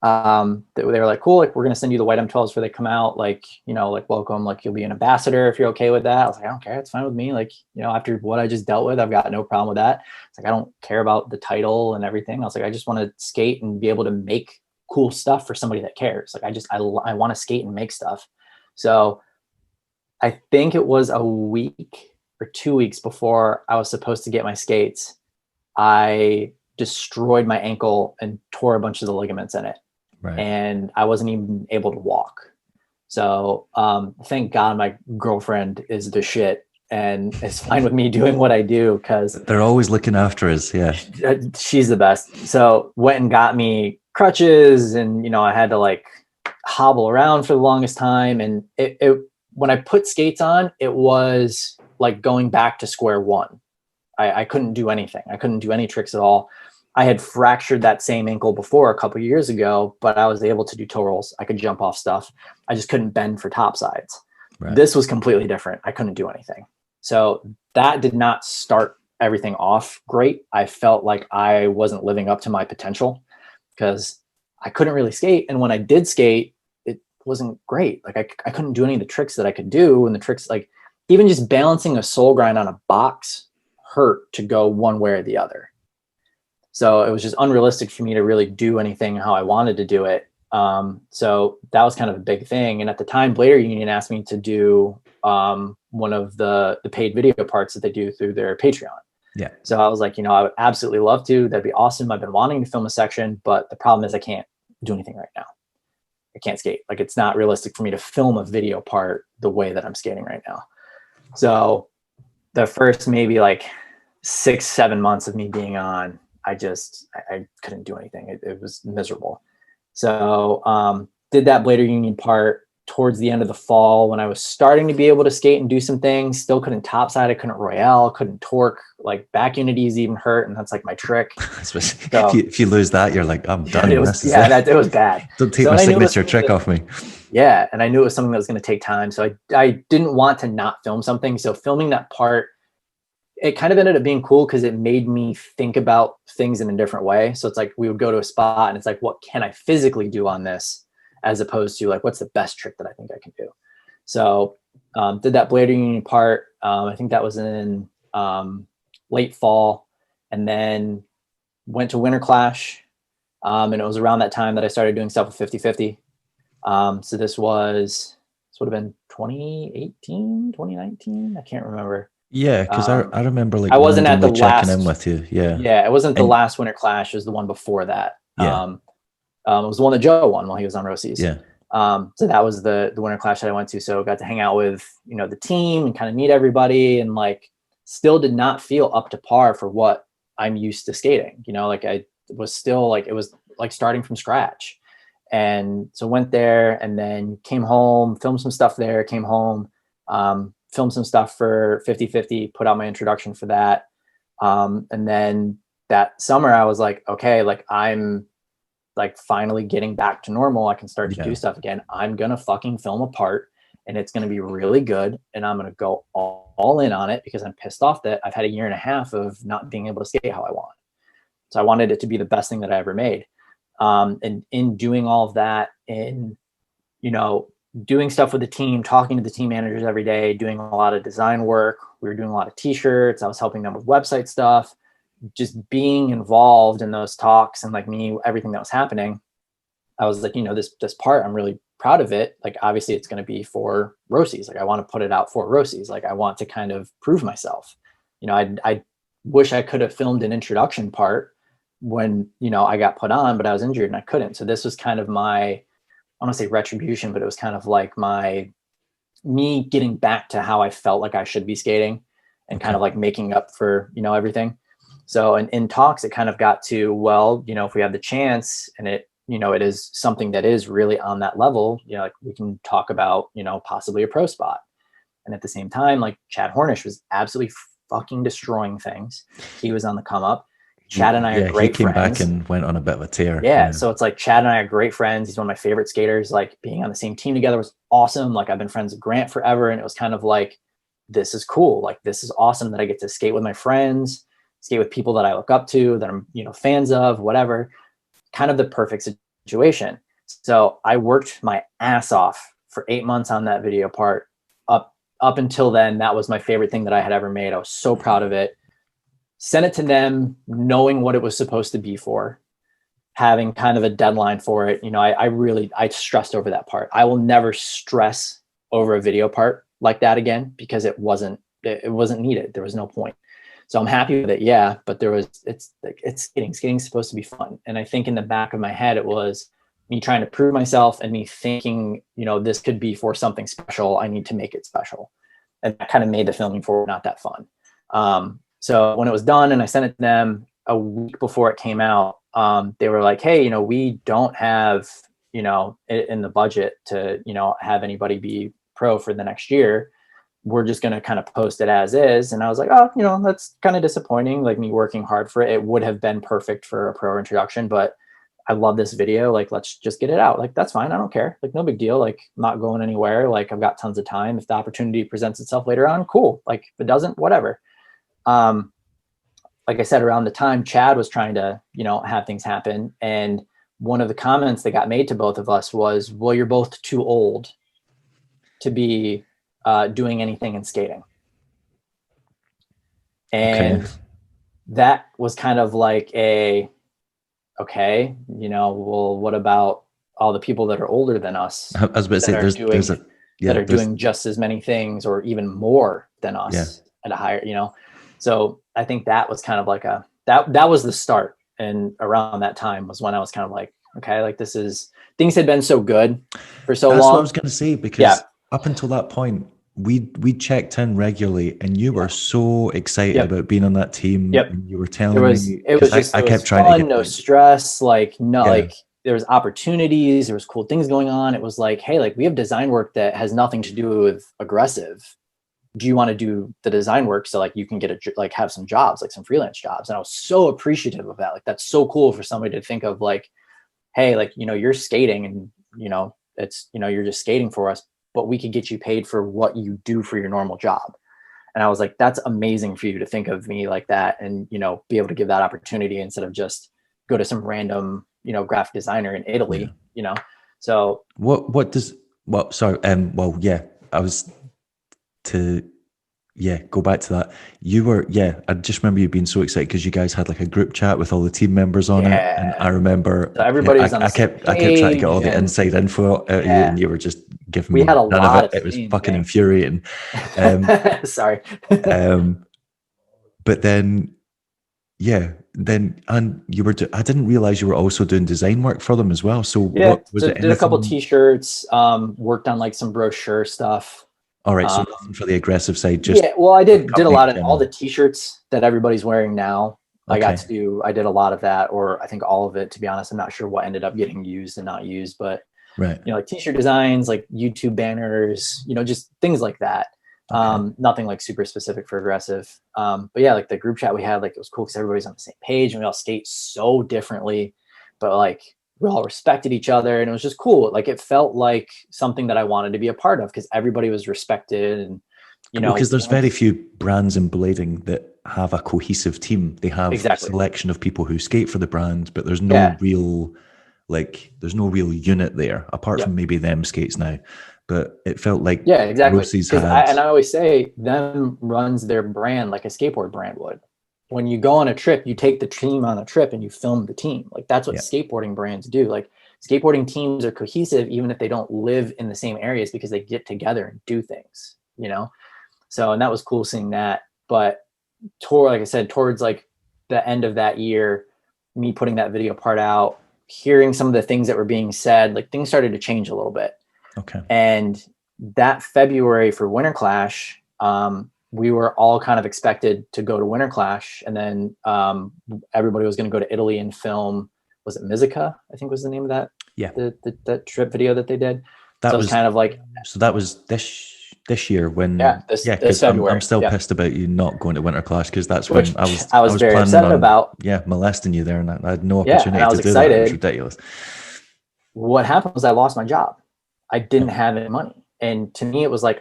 That they were like, cool, like we're going to send you the white M12s before they come out. Like, like welcome, like you'll be an ambassador if you're okay with that. I was like, I don't care. It's fine with me. Like, after what I just dealt with, I've got no problem with that. It's like, I don't care about the title and everything. I was like, I just want to skate and be able to make cool stuff for somebody that cares. Like I want to skate and make stuff. So I think it was a week or 2 weeks before I was supposed to get my skates. I destroyed my ankle and tore a bunch of the ligaments in it. Right. And I wasn't even able to walk. So thank God my girlfriend is the shit and is fine with me doing what I do because they're always looking after us. Yeah. She's the best. So went and got me crutches and, I had to like hobble around for the longest time. And it when I put skates on, it was like going back to square one. I couldn't do anything. I couldn't do any tricks at all. I had fractured that same ankle before a couple of years ago, but I was able to do toe rolls. I could jump off stuff. I just couldn't bend for top sides. Right. This was completely different. I couldn't do anything. So that did not start everything off great. I felt like I wasn't living up to my potential because I couldn't really skate. And when I did skate, it wasn't great. Like I couldn't do any of the tricks that I could do. And the tricks, like even just balancing a soul grind on a box hurt to go one way or the other. So it was just unrealistic for me to really do anything how I wanted to do it. So that was kind of a big thing. And at the time, Blader Union asked me to do one of the paid video parts that they do through their Patreon. Yeah. So I was like, I would absolutely love to. That'd be awesome. I've been wanting to film a section, but the problem is I can't do anything right now. I can't skate. Like it's not realistic for me to film a video part the way that I'm skating right now. So the first maybe like 6-7 months of me being on, I couldn't do anything. It was miserable. So did that Blader Union part towards the end of the fall when I was starting to be able to skate and do some things. Still couldn't topside. I couldn't royale, couldn't torque. Like back unities even hurt, and that's like my trick. So, if you lose that, you're like, I'm done. It was bad. Don't take my signature trick off me. Yeah, and I knew it was something that was going to take time. So I didn't want to not film something. So filming that part, it kind of ended up being cool because it made me think about things in a different way. So it's like we would go to a spot and it's like, what can I physically do on this? As opposed to like, what's the best trick that I think I can do? So did that Blader Union part. I think that was in late fall, and then went to Winter Clash. And it was around that time that I started doing stuff with 50/50. So this would have been 2018, 2019. I can't remember. Yeah, because I remember like I wasn't at the checking last in with you. Yeah. Yeah, it wasn't the last Winter Clash. It was the one before that. Yeah. It was the one that Joe won while he was on Roces. Yeah. So that was the Winter Clash that I went to. So got to hang out with, the team and kind of meet everybody, and like still did not feel up to par for what I'm used to skating. Like I was still like, it was like starting from scratch. And so went there and then came home, filmed some stuff there, came home, filmed some stuff for 50/50, put out my introduction for that. And then that summer I was like, okay, like I'm like finally getting back to normal. I can start to do stuff again. I'm going to fucking film a part and it's going to be really good. And I'm going to go all in on it because I'm pissed off that I've had a 1.5 years of not being able to skate how I want. So I wanted it to be the best thing that I ever made. And in doing all of that, in, doing stuff with the team, talking to the team managers every day, doing a lot of design work. We were doing a lot of t-shirts. I was helping them with website stuff. Just being involved in those talks and like everything that was happening, I was like, this part, I'm really proud of it. Like, obviously it's going to be for Roces. Like I want to put it out for Roces. Like I want to kind of prove myself. I wish I could have filmed an introduction part when, I got put on, but I was injured and I couldn't. So this was kind of my, I don't want to say retribution, but it was kind of like me getting back to how I felt like I should be skating and kind of like making up for, everything. So in talks, it kind of got to, well, if we have the chance and it, it is something that is really on that level, like we can talk about, possibly a pro spot. And at the same time, like Chad Hornish was absolutely fucking destroying things. He was on the come up. Chad and I are great friends. He came back and went on a bit of a tear. Yeah. So it's like Chad and I are great friends. He's one of my favorite skaters. Like being on the same team together was awesome. Like I've been friends with Grant forever. And it was kind of like, this is cool. Like, this is awesome that I get to skate with my friends, skate with people that I look up to, that I'm, fans of, whatever. Kind of the perfect situation. So I worked my ass off for 8 months on that video part. Up until then, that was my favorite thing that I had ever made. I was so proud of it. Sent it to them, knowing what it was supposed to be for, having kind of a deadline for it. I stressed over that part. I will never stress over a video part like that again, because it wasn't needed. There was no point. So I'm happy with it. Yeah. But it's skating. Skating's supposed to be fun. And I think in the back of my head, it was me trying to prove myself and me thinking, this could be for something special. I need to make it special. And that kind of made the filming for not that fun. So when it was done and I sent it to them a week before it came out, they were like, hey, we don't have, in the budget to, have anybody be pro for the next year. We're just going to kind of post it as is. And I was like, oh, that's kind of disappointing. Like me working hard for it. It would have been perfect for a pro introduction, but I love this video. Like, let's just get it out. Like, that's fine. I don't care. Like, no big deal. Like, I'm not going anywhere. Like, I've got tons of time. If the opportunity presents itself later on, cool. Like, if it doesn't, whatever. like I said, around the time Chad was trying to, you know, have things happen. And one of the comments that got made to both of us was, well, you're both too old to be doing anything in skating. And that was kind of like okay, you know, well, what about all the people that are older than us I was about to say, that are doing just as many things or even more than us at a higher, you know? So I think that was kind of like that was the start. And around that time was when I was kind of like, okay, like things had been so good for so long. That's what I was going to say, because up until that point, we checked in regularly, and you were so excited about being on that team. And you were telling me, it was just, I kept trying to get no stress, like there was opportunities, there was cool things going on. It was like, hey, like we have design work that has nothing to do with aggressive. Do you want to do the design work so like you can get like have some jobs, like some freelance jobs? And I was so appreciative of that. Like that's so cool for somebody to think of, like, hey, like, you know, you're skating and, you know, it's, you know, you're just skating for us, but we could get you paid for what you do for your normal job. And I was like, that's amazing for you to think of me like that, and, you know, be able to give that opportunity instead of just go to some random, you know, graphic designer in Italy, you know? So I was to go back to that. You were, I just remember you being so excited because you guys had like a group chat with all the team members on it. And I remember everybody was on the same page, I kept trying to get all the inside info out of you, and you were just giving me none of it. It was fucking infuriating. Sorry. But then, and you were, I didn't realize you were also doing design work for them as well. So what was it? Did a couple t-shirts, worked on like some brochure stuff. All right, so nothing for the aggressive side. Well, I did a lot of all the t-shirts that everybody's wearing now. I did a lot of that, or I think all of it, to be honest. I'm not sure what ended up getting used and not used, but you know, like t-shirt designs, like YouTube banners, you know, just things like that. Nothing like super specific for aggressive. But yeah, like the group chat we had, like it was cool because everybody's on the same page and we all skate so differently, but like we all respected each other, and it was just cool. Like it felt like something that I wanted to be a part of because everybody was respected. And, you know, because there's very few brands in blading that have a cohesive team. They have a selection of people who skate for the brand, but there's no real, like, there's no real unit there apart from maybe them skates now. But it felt like Roces had, and I always say them runs their brand like a skateboard brand would. When you go on a trip, you take the team on a trip and you film the team. Like that's what skateboarding brands do. Like skateboarding teams are cohesive even if they don't live in the same areas because they get together and do things, you know? So, and that was cool seeing that. But like I said, towards like the end of that year, me putting that video part out, hearing some of the things that were being said, like things started to change a little bit. And that February for Winter Clash, we were all kind of expected to go to Winter Clash, and then everybody was going to go to Italy and film. Was it Mizica? I think was the name of that. Yeah, the trip video that they did. That was kind of like. So that was this year when. This February. I'm still pissed about you not going to Winter Clash because that's when I was very planning upset on, about. molesting you there, and I had no opportunity and I was to excited. do that. It was ridiculous. What happened was I lost my job. I didn't have any money, and to me it was like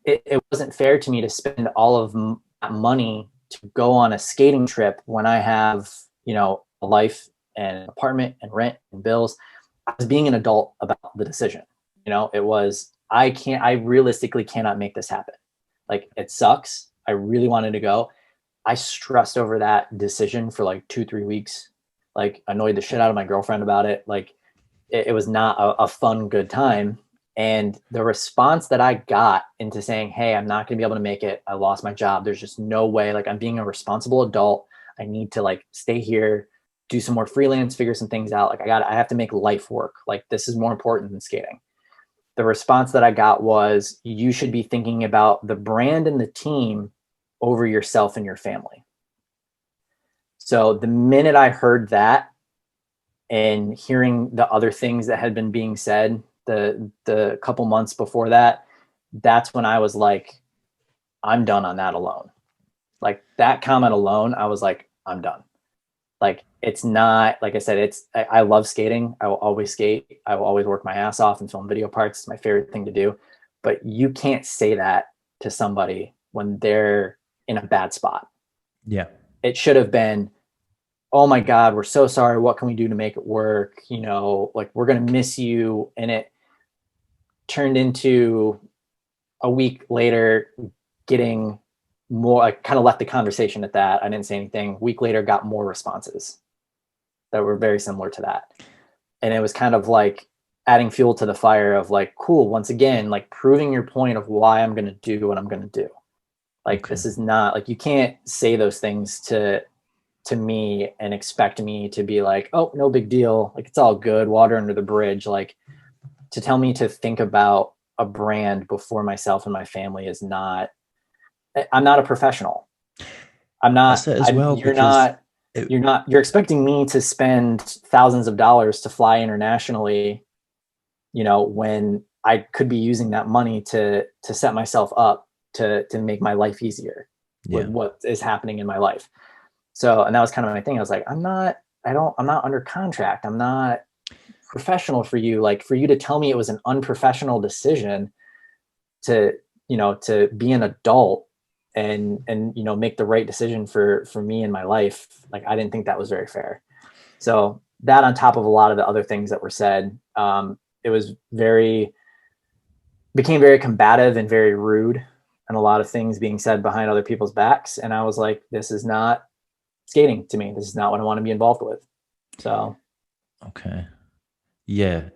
it wasn't fair to me to spend all of that money to go on a skating trip when I have, you know, a life and an apartment and rent and bills. I was being an adult about the decision. You know, it was, I realistically cannot make this happen. Like it sucks. I really wanted to go. I stressed over that decision for like 2-3 weeks, like annoyed the shit out of my girlfriend about it. Like it was not a fun, good time. And the response that I got into saying, hey, I'm not going to be able to make it. I lost my job. There's just no way. Like I'm being a responsible adult. I need to like stay here, do some more freelance, figure some things out. Like I have to make life work. Like this is more important than skating. The response that I got was, you should be thinking about the brand and the team over yourself and your family. So the minute I heard that and hearing the other things that had been being said, the couple months before that, that's when I was like, I'm done on that alone. Like that comment alone, I was like, I'm done. Like, it's not, like I said, I love skating. I will always skate. I will always work my ass off and film video parts. It's my favorite thing to do. But you can't say that to somebody when they're in a bad spot. Yeah. it should have been, oh my God, we're so sorry. What can we do to make it work? You know, like, we're going to miss you. And it turned into a week later getting more, I kind of left the conversation at that. I didn't say anything. A week later, got more responses that were very similar to that. And it was kind of like adding fuel to the fire of like, cool, once again, like proving your point of why I'm going to do what I'm going to do. Like, this is not like, you can't say those things to me and expect me to be like, oh, no big deal. Like, it's all good. Water under the bridge. Like, to tell me to think about a brand before myself and my family is not, I'm not a professional. I'm not, That's it as well, you're expecting me to spend thousands of dollars to fly internationally, you know, when I could be using that money to set myself up to make my life easier with what is happening in my life. So, and that was kind of my thing. I was like, I'm not under contract. I'm not professional for you. Like, for you to tell me it was an unprofessional decision to, you know, to be an adult and, you know, make the right decision for me in my life. Like, I didn't think that was very fair. So that, on top of a lot of the other things that were said, it was became very combative and very rude, and a lot of things being said behind other people's backs. And I was like, this is not skating to me. This is not what I want to be involved with. So. Okay. Yeah.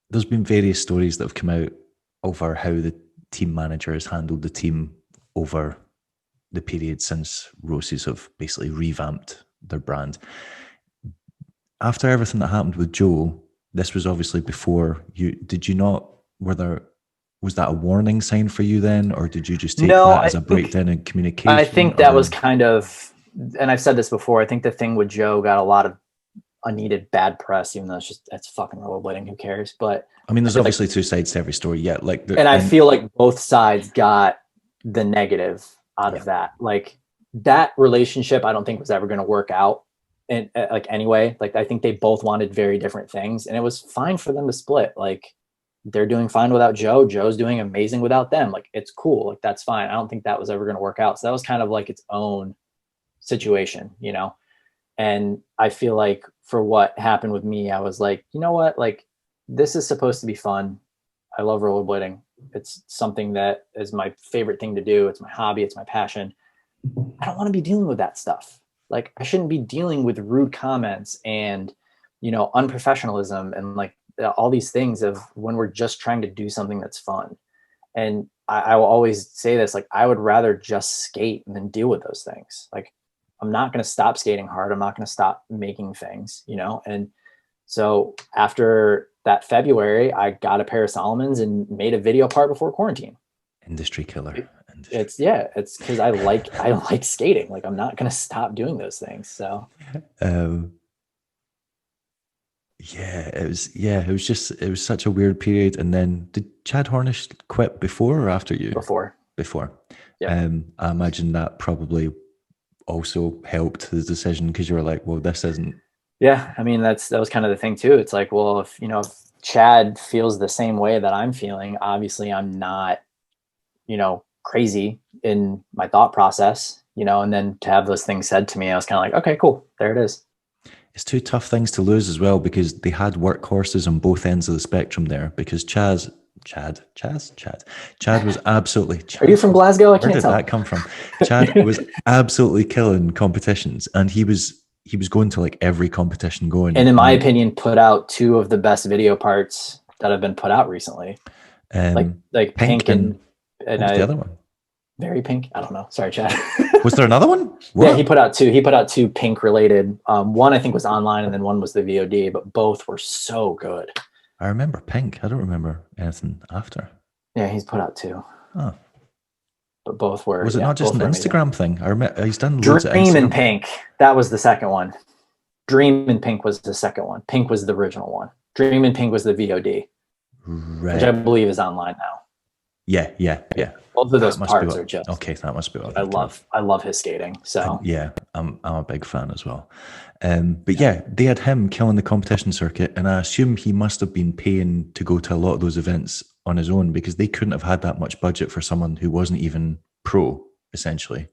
There's been various stories that have come out over how the team manager has handled the team over the period since Roces have basically revamped their brand. After everything that happened with Joe, this was obviously before you. Did you not? Was that a warning sign for you then, or did you just take that as a breakdown in communication? I think that was kind of, and I've said this before, I think the thing with Joe got a lot of unneeded bad press, even though it's fucking rollerblading. Who cares? But I mean, there's obviously two sides to every story. Yeah, like, and I feel like both sides got the negative out of that. Like, that relationship, I don't think was ever going to work out. And like, anyway, like, I think they both wanted very different things, and it was fine for them to split. Like, they're doing fine without Joe. Joe's doing amazing without them. Like, it's cool. Like, that's fine. I don't think that was ever going to work out. So that was kind of like its own situation, you know? And I feel like for what happened with me, I was like, you know what? Like, this is supposed to be fun. I love rollerblading. It's something that is my favorite thing to do. It's my hobby. It's my passion. I don't want to be dealing with that stuff. Like, I shouldn't be dealing with rude comments and, you know, unprofessionalism and like all these things of when we're just trying to do something that's fun. And I will always say this, like, I would rather just skate than deal with those things. Like, I'm not going to stop skating hard. I'm not going to stop making things, you know? And so after that February, I got a pair of Solomons and made a video part before quarantine. Industry killer. It's because I like skating. Like, I'm not going to stop doing those things. So, it was such a weird period. And then did Chad Hornish quit before or after you? Before. Yeah. I imagine that probably also helped the decision, because you were like, well, this isn't. Yeah. I mean, that was kind of the thing too. It's like, well, if Chad feels the same way that I'm feeling, obviously I'm not, crazy in my thought process, and then to have those things said to me, I was kind of like, okay, cool. There it is. It's two tough things to lose as well, because they had workhorses on both ends of the spectrum there, because Chad was absolutely. Are you from Glasgow? Where did that come from? Chad was absolutely killing competitions, and he was going to like every competition going. And in my opinion, put out two of the best video parts that have been put out recently. Like Pink and what was the other one? Very Pink. I don't know. Sorry, Chad. Was there another one? What? Yeah, he put out two Pink related. One I think was online, and then one was the VOD. But both were so good. I remember Pink. I don't remember anything after. Yeah, he's put out two. Oh. But both were. Was it not just an Instagram thing? I remember he's done loads of Instagram. Dream and Pink. That was the second one. Dream and Pink was the second one. Pink was the original one. Dream and Pink was the VOD, right, which I believe is online now. Yeah. Both of those parts are just okay. That must be what I love his skating. So I'm a big fan as well. But yeah, they had him killing the competition circuit, and I assume he must have been paying to go to a lot of those events on his own, because they couldn't have had that much budget for someone who wasn't even pro, essentially.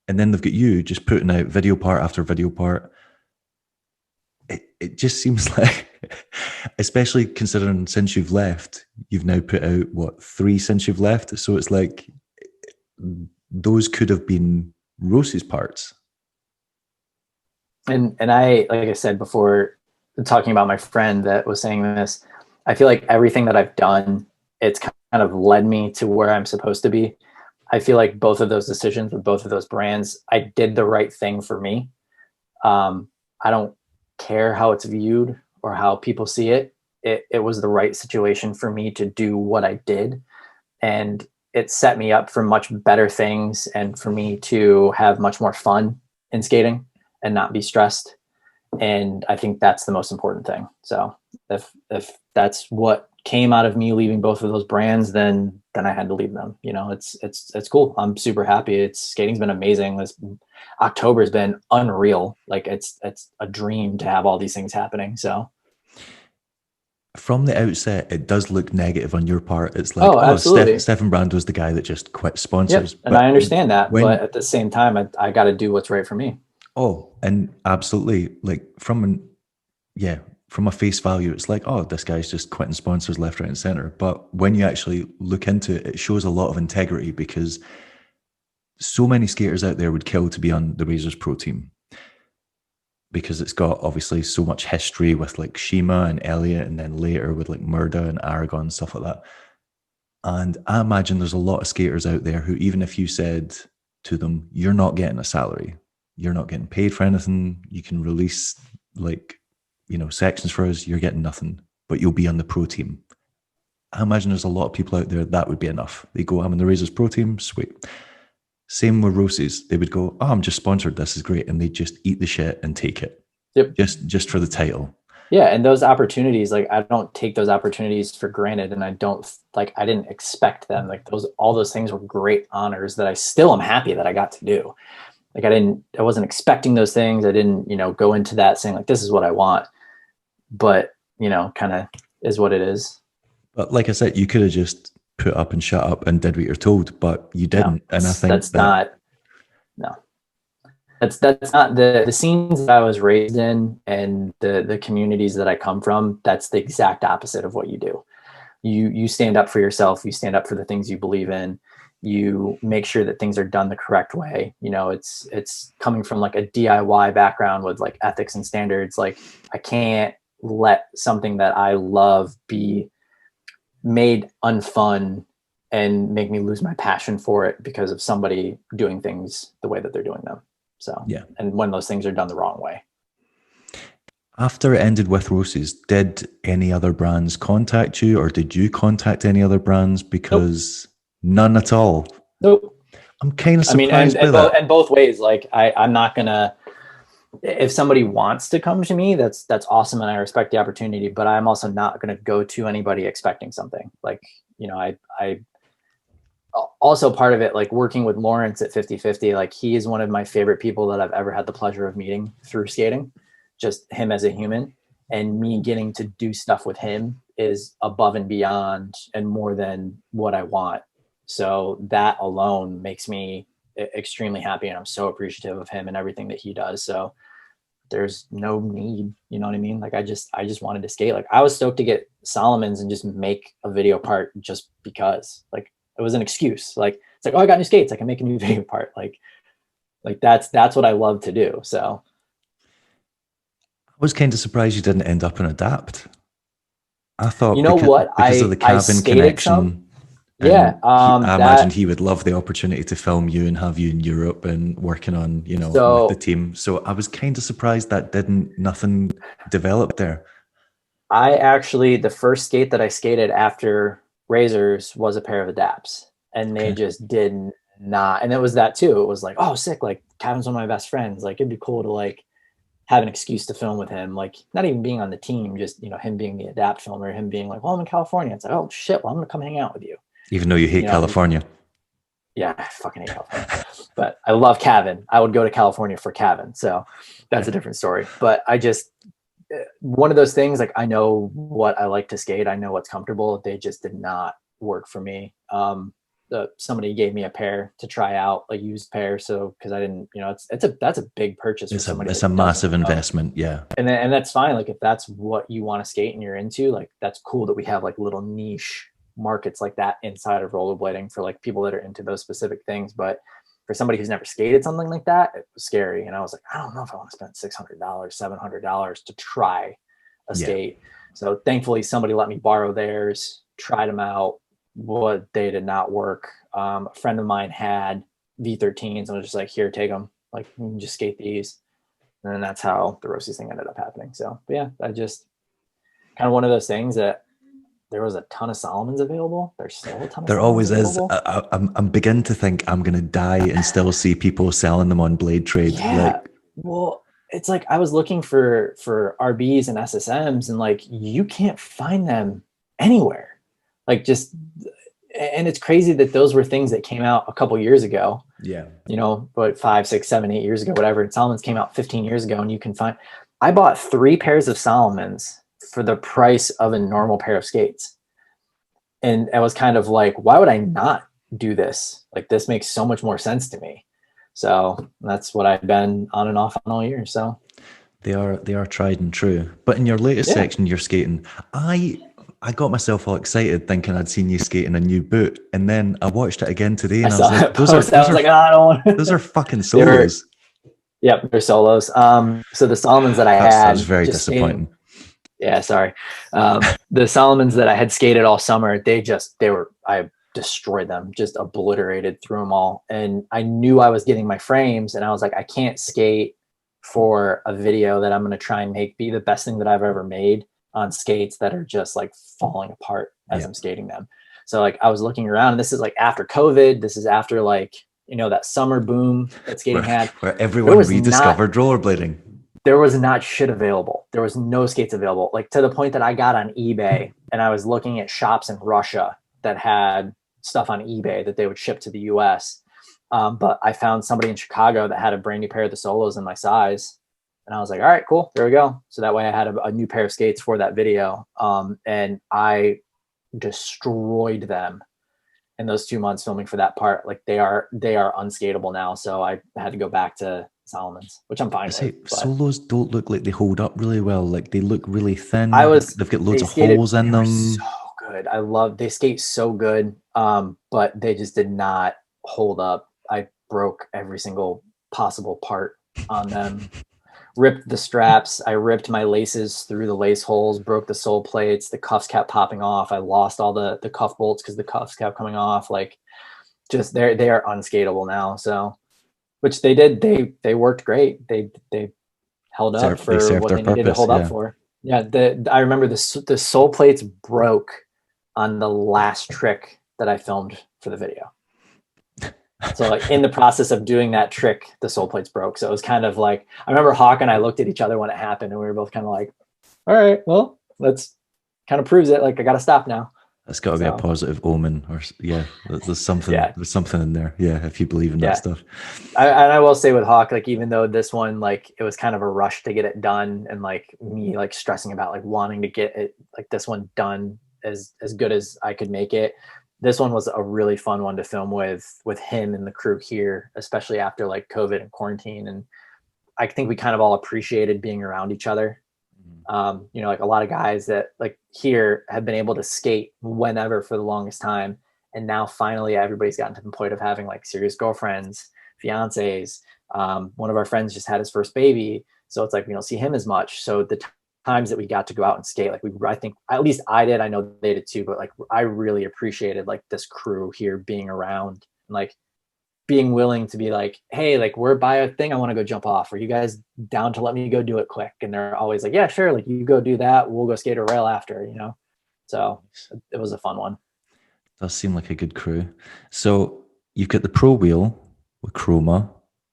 And then they've got you just putting out video part after video part. It just seems like, especially considering since you've left, you've now put out what, 3 since you've left. So it's like those could have been Roces parts. And I, like I said before, talking about my friend that was saying this, I feel like everything that I've done, it's kind of led me to where I'm supposed to be. I feel like both of those decisions with both of those brands, I did the right thing for me. I don't care how it's viewed or how people see it. It was the right situation for me to do what I did. And it set me up for much better things and for me to have much more fun in skating and not be stressed. And I think that's the most important thing. So if that's what came out of me leaving both of those brands, then I had to leave them. You know, it's cool. I'm super happy. Skating's been amazing. This October's been unreal. Like it's a dream to have all these things happening. So from the outset, it does look negative on your part. It's like, absolutely. Stefan Brandow was the guy that just quit sponsors. Yep. And I understand that, when, but at the same time, I got to do what's right for me. Oh, and absolutely. Like from a face value, it's like, oh, this guy's just quitting sponsors left, right, and center. But when you actually look into it, it shows a lot of integrity, because so many skaters out there would kill to be on the Razors Pro team, because it's got obviously so much history with like Shima and Elliot, and then later with like Murda and Aragon and stuff like that. And I imagine there's a lot of skaters out there who, even if you said to them, you're not getting a salary, you're not getting paid for anything, you can release like, sections for us, you're getting nothing, but you'll be on the pro team. I imagine there's a lot of people out there that would be enough. They go, I'm on the Razors Pro team, sweet. Same with Roces. They would go, oh, I'm just sponsored, this is great. And they just eat the shit and take it. Yep. Just for the title. Yeah. And those opportunities, like I don't take those opportunities for granted, and I didn't expect them. Like all those things were great honors that I still am happy that I got to do. Like I wasn't expecting those things. I didn't, go into that saying like, this is what I want, but kind of is what it is. But like I said, you could have just put up and shut up and did what you're told, but you didn't. No, and I think that's not the scenes that I was raised in and the communities that I come from. That's the exact opposite of what you do. You stand up for yourself. You stand up for the things you believe in. You make sure that things are done the correct way. It's coming from like a DIY background with like ethics and standards. Like I can't let something that I love be made unfun and make me lose my passion for it because of somebody doing things the way that they're doing them. So, yeah. And when those things are done the wrong way. After it ended with Roces, did any other brands contact you, or did you contact any other brands? Because none at all. Nope. I'm kind of surprised by that. And both ways. Like I'm not gonna. If somebody wants to come to me, that's awesome, and I respect the opportunity. But I'm also not gonna go to anybody expecting something. Like I also part of it, like working with Lawrence at 50/50. Like he is one of my favorite people that I've ever had the pleasure of meeting through skating. Just him as a human, and me getting to do stuff with him is above and beyond and more than what I want. So that alone makes me extremely happy, and I'm so appreciative of him and everything that he does. So there's no need, you know what I mean? Like I just wanted to skate. Like I was stoked to get Solomon's and just make a video part just because, like, it was an excuse. Like it's like, oh, I got new skates, I can make a new video part. Like that's what I love to do. So I was kind of surprised you didn't end up in Adapt. I thought, because of the Cavan connection. Yeah. I imagine he would love the opportunity to film you and have you in Europe and working on, with the team. So I was kind of surprised that nothing developed there. I actually, the first skate that I skated after Razors was a pair of Adapts, and they just did not. And it was that too. It was like, oh, sick. Like Cavan's one of my best friends. Like it'd be cool to like have an excuse to film with him, like not even being on the team, just, him being the Adapt filmer, him being like, well, I'm in California. It's like, oh shit, well, I'm going to come hang out with you. Even though you hate California. Yeah, I fucking hate California. But I love Cavan. I would go to California for Cavan. So that's a different story. But I just, one of those things, like I know what I like to skate. I know what's comfortable. They just did not work for me. somebody gave me a pair to try out, a used pair. So, cause I didn't, that's a big purchase for somebody. It's a massive investment. Yeah. And that's fine. Like if that's what you want to skate and you're into, like, that's cool that we have like little niche markets like that inside of rollerblading for like people that are into those specific things. But for somebody who's never skated something like that, it was scary. And I was like, I don't know if I want to spend $600, $700 to try a skate. So thankfully somebody let me borrow theirs, tried them out. What they did not work. A friend of mine had V13s and was just like, here, take them. Like, you can just skate these. And then that's how the Roces thing ended up happening. So, but yeah, I just kind of one of those things that there was a ton of Solomons available. There's still a ton of There Solomons always available. is. I'm beginning to think I'm going to die and still see people selling them on Blade Trade. Yeah. Well, it's like I was looking for RBs and SSMs and like you can't find them anywhere. Like and it's crazy that those were things that came out a couple years ago. Yeah. But 5, 6, 7, 8 years ago, whatever. And Solomon's came out 15 years ago, and you can find. I bought 3 pairs of Solomons for the price of a normal pair of skates, and I was kind of like, why would I not do this? Like, this makes so much more sense to me. So that's what I've been on and off on all year. So they are tried and true. But in your latest section, you're skating. I got myself all excited thinking I'd seen you skating a new boot, and then I watched it again today, and I was like, those are fucking solos. Yep, they're solos. So the Solomons that I had, that was very disappointing. Yeah, sorry. The Solomons that I had skated all summer, I destroyed them, just obliterated through them all. And I knew I was getting my frames, and I was like, I can't skate for a video that I'm going to try and be the best thing that I've ever made on skates that are just like falling apart as I'm skating them. So like I was looking around, and this is like after COVID. This is after like, that summer boom that skating had. Where everyone rediscovered rollerblading. There was not shit available. There was no skates available. Like to the point that I got on eBay and I was looking at shops in Russia that had stuff on eBay that they would ship to the US. But I found somebody in Chicago that had a brand new pair of the solos in my size. And I was like, all right, cool. There we go. So that way I had a new pair of skates for that video. And I destroyed them in those 2 months filming for that part. Like they are unskateable now. So I had to go back to Solomons, which I'm fine with. Solos don't look like they hold up really well. Like they look really thin. They've got loads of holes in them. So good. They skate so good. But they just did not hold up. I broke every single possible part on them. Ripped the straps. I ripped my laces through the lace holes, broke the sole plates. The cuffs kept popping off. I lost all the cuff bolts because the cuffs kept coming off. Like, just they are unskateable now. So, which they did. They worked great. They held up for what they needed to hold up for. Yeah. I remember the sole plates broke on the last trick that I filmed for the video. So like in the process of doing that trick, the sole plates broke. So it was kind of like, I remember Hawk and I looked at each other when it happened, and we were both kind of like, all right, well, that's kind of proves it. Like I got to stop now. That's got to be a positive omen, or there's something. Yeah. There's something in there. Yeah, if you believe in that stuff. I will say with Hawk, like even though this one, like it was kind of a rush to get it done, and like me like stressing about like wanting to get it like this one done as good as I could make it. This one was a really fun one to film with him and the crew here, especially after like COVID and quarantine. And I think we kind of all appreciated being around each other. Like a lot of guys that like here have been able to skate whenever for the longest time. And now finally everybody's gotten to the point of having like serious girlfriends, fiancés. One of our friends just had his first baby. So it's like, we don't see him as much. So the times that we got to go out and skate, like I think at least I did, I know they did too, but like I really appreciated like this crew here being around and like being willing to be like, hey, like we're by a thing, I want to go jump off. Are you guys down to let me go do it quick? And they're always like, yeah, sure, like you go do that, we'll go skate a rail after, so it was a fun one. Does seem like a good crew. So you've got the Pro wheel with Chroma,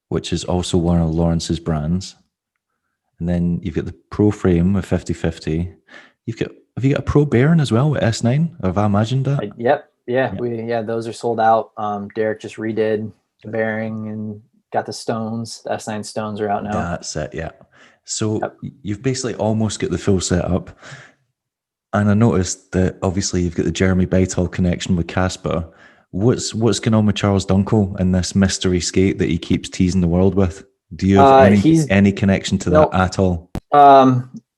which is also one of Lawrence's brands. And then you've got the Pro frame with 50/50. Have you got a Pro bearing as well with S9? Have I imagined that? Yep. Yeah. Those are sold out. Derek just redid the bearing and got the stones. The S9 stones are out now. That's it. Yeah. So you've basically almost got the full setup. And I noticed that obviously you've got the Jeremy Beitall connection with Casper, What's going on with Charles Dunkel and this mystery skate that he keeps teasing the world with? Do you have He's any connection to that no. at all?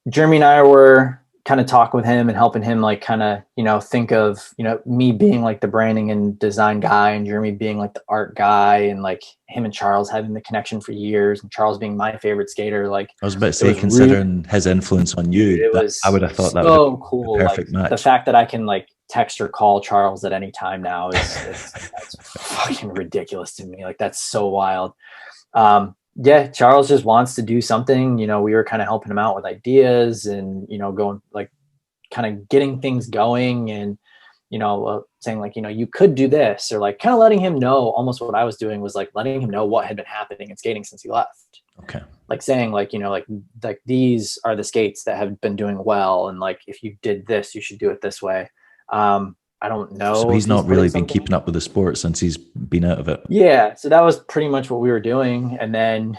Jeremy and I were kind of talking with him and helping him like kind of, you know, think of, you know, me being like the branding and design guy and Jeremy being like the art guy, and like him and Charles having the connection for years, and Charles being my favorite skater. Like, I was about to it say, was really, considering his influence on dude, you, it that I was would have thought that would have so been the cool. Like perfect the match. fact that I can like text or call Charles at any time now is that's fucking ridiculous to me. Like, that's so wild. Yeah, Charles just wants to do something. You know, we were kind of helping him out with ideas and, you know, going like kind of getting things going, and, you know, saying like, you know, you could do this, or like kind of letting him know. Almost what I was doing was like letting him know what had been happening in skating since he left. Okay. Like saying like, you know, like these are the skates that have been doing well, and like if you did this, you should do it this way. I don't know So if he's he's not putting really been something. keeping up with the sport since he's been out of it. Yeah, so that was pretty much what we were doing, and then